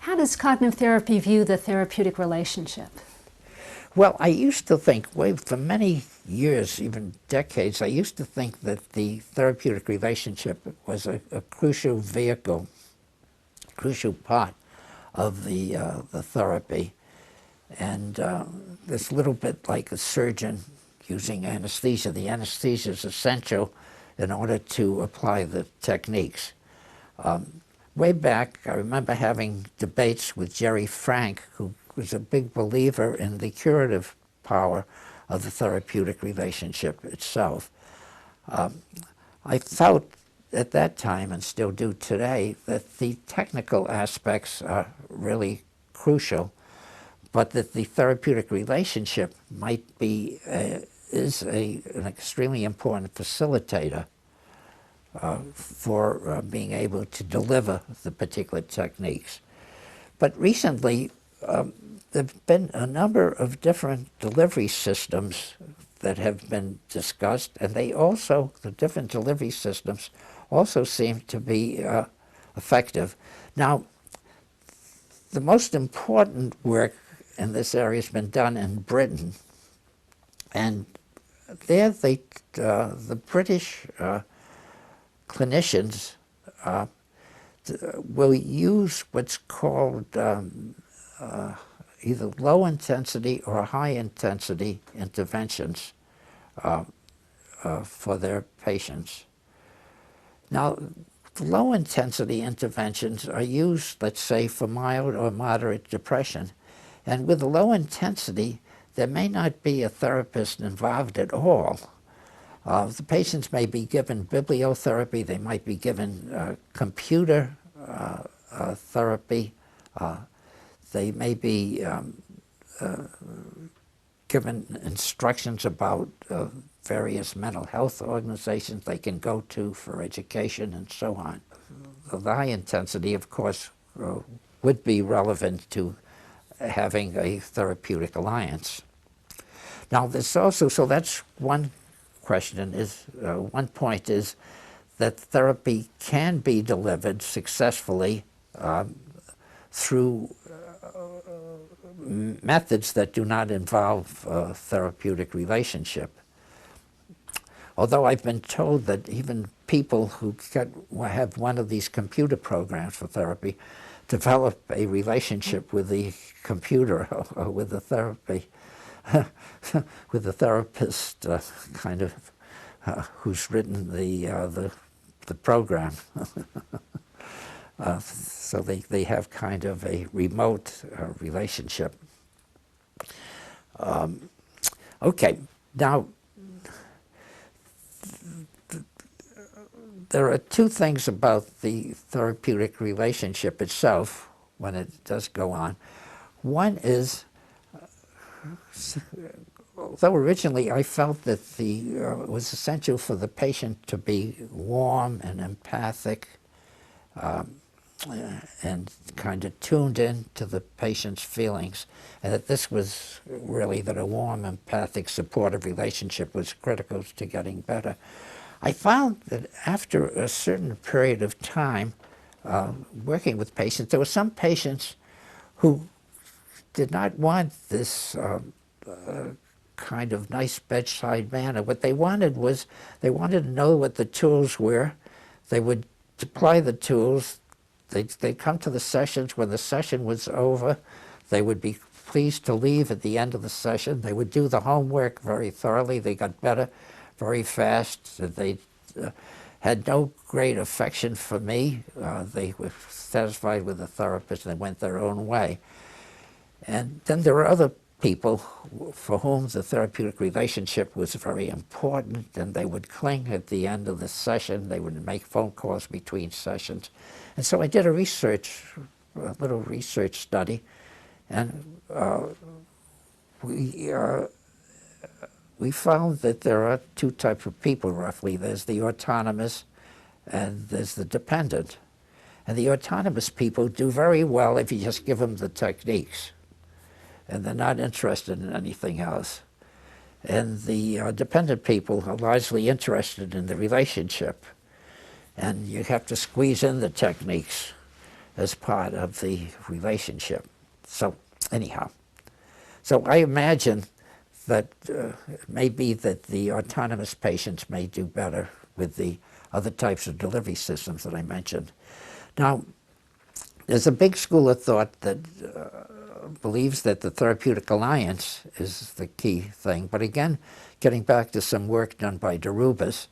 How does cognitive therapy view the therapeutic relationship? Well, I used to think, for many years, even decades, I used to think that the therapeutic relationship was a crucial vehicle, crucial part of the therapy. And it's a little bit like a surgeon using anesthesia. The anesthesia is essential in order to apply the techniques. Way back, I remember having debates with Jerry Frank, who was a big believer in the curative power of the therapeutic relationship itself. I felt at that time, and still do today, that the technical aspects are really crucial, but that the therapeutic relationship might be, is an extremely important facilitator for being able to deliver the particular techniques. But recently, there have been a number of different delivery systems that have been discussed, and the different delivery systems also seem to be effective. Now, the most important work in this area has been done in Britain, and there the British clinicians will use what's called either low-intensity or high-intensity interventions for their patients. Now, low-intensity interventions are used, let's say, for mild or moderate depression. And with low intensity, there may not be a therapist involved at all. The patients may be given bibliotherapy, they might be given computer therapy, they may be given instructions about various mental health organizations they can go to for education and so on. The high intensity, of course, would be relevant to having a therapeutic alliance. Now, there's also, so that's one question, one point is that therapy can be delivered successfully through methods that do not involve a therapeutic relationship. Although I've been told that even people who have one of these computer programs for therapy develop a relationship with the computer or with the therapy, with the therapist kind of who's written the program. So they have kind of a remote relationship. Okay, now there are two things about the therapeutic relationship itself when it does go on. One is, although originally I felt that it was essential for the patient to be warm and empathic and kind of tuned in to the patient's feelings, and that this was really that a warm, empathic, supportive relationship was critical to getting better. I found that after a certain period of time working with patients, there were some patients who did not want this kind of nice bedside manner. What they wanted was, they wanted to know what the tools were. They would apply the tools. They'd come to the sessions. When the session was over, they would be pleased to leave at the end of the session. They would do the homework very thoroughly. They got better very fast. They had no great affection for me. They were satisfied with the therapist and they went their own way. And then there were other people for whom the therapeutic relationship was very important, and they would cling at the end of the session. They would make phone calls between sessions. And so I did a little research study, and we found that there are two types of people, roughly. There's the autonomous and there's the dependent. And the autonomous people do very well if you just give them the techniques, and they're not interested in anything else. And the dependent people are largely interested in the relationship, and you have to squeeze in the techniques as part of the relationship. So anyhow, so I imagine that it may be that the autonomous patients may do better with the other types of delivery systems that I mentioned. Now, there's a big school of thought that believes that the therapeutic alliance is the key thing. But again, getting back to some work done by Derubas,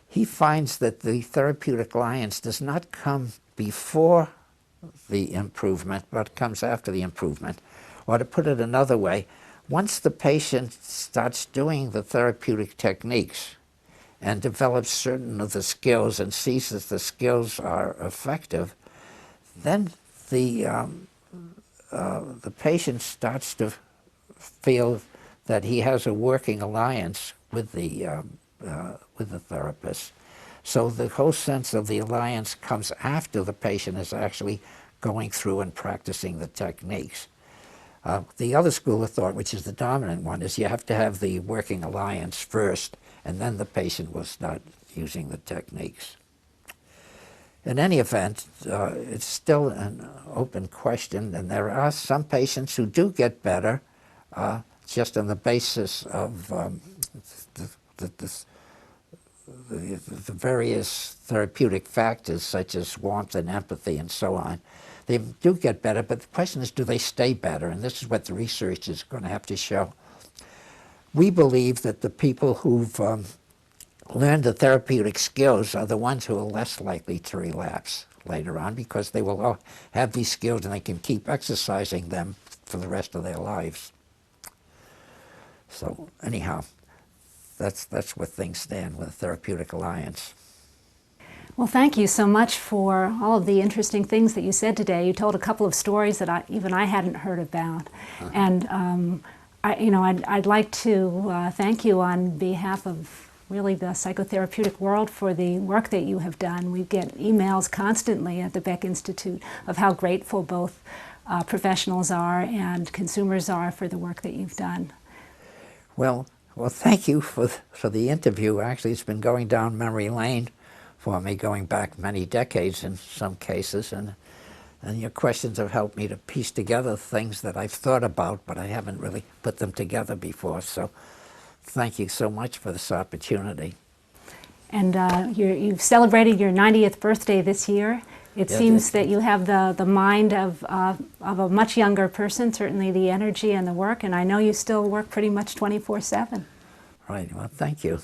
he finds that the therapeutic alliance does not come before the improvement, but comes after the improvement. Or to put it another way, once the patient starts doing the therapeutic techniques and develops certain of the skills and sees that the skills are effective, then the patient starts to feel that he has a working alliance with the therapist. So the whole sense of the alliance comes after the patient is actually going through and practicing the techniques. The other school of thought, which is the dominant one, is you have to have the working alliance first, and then the patient will start using the techniques. In any event, it's still an open question, and there are some patients who do get better just on the basis of the various therapeutic factors, such as warmth and empathy and so on. They do get better, but the question is, do they stay better? And this is what the research is going to have to show. We believe that the people who've learned the therapeutic skills are the ones who are less likely to relapse later on, because they will all have these skills and they can keep exercising them for the rest of their lives. So anyhow, that's where things stand with the therapeutic alliance. Well, thank you so much for all of the interesting things that you said today. You told a couple of stories that I hadn't heard about, and I'd like to thank you on behalf of really the psychotherapeutic world for the work that you have done. We get emails constantly at the Beck Institute of how grateful both professionals are and consumers are for the work that you've done. Well, thank you for the interview. Actually, it's been going down memory lane for me, going back many decades in some cases, and your questions have helped me to piece together things that I've thought about, but I haven't really put them together before. So thank you so much for this opportunity. And you've celebrated your 90th birthday this year. It seems that you have the mind of a much younger person, certainly the energy and the work, and I know you still work pretty much 24/7. Right, well, thank you.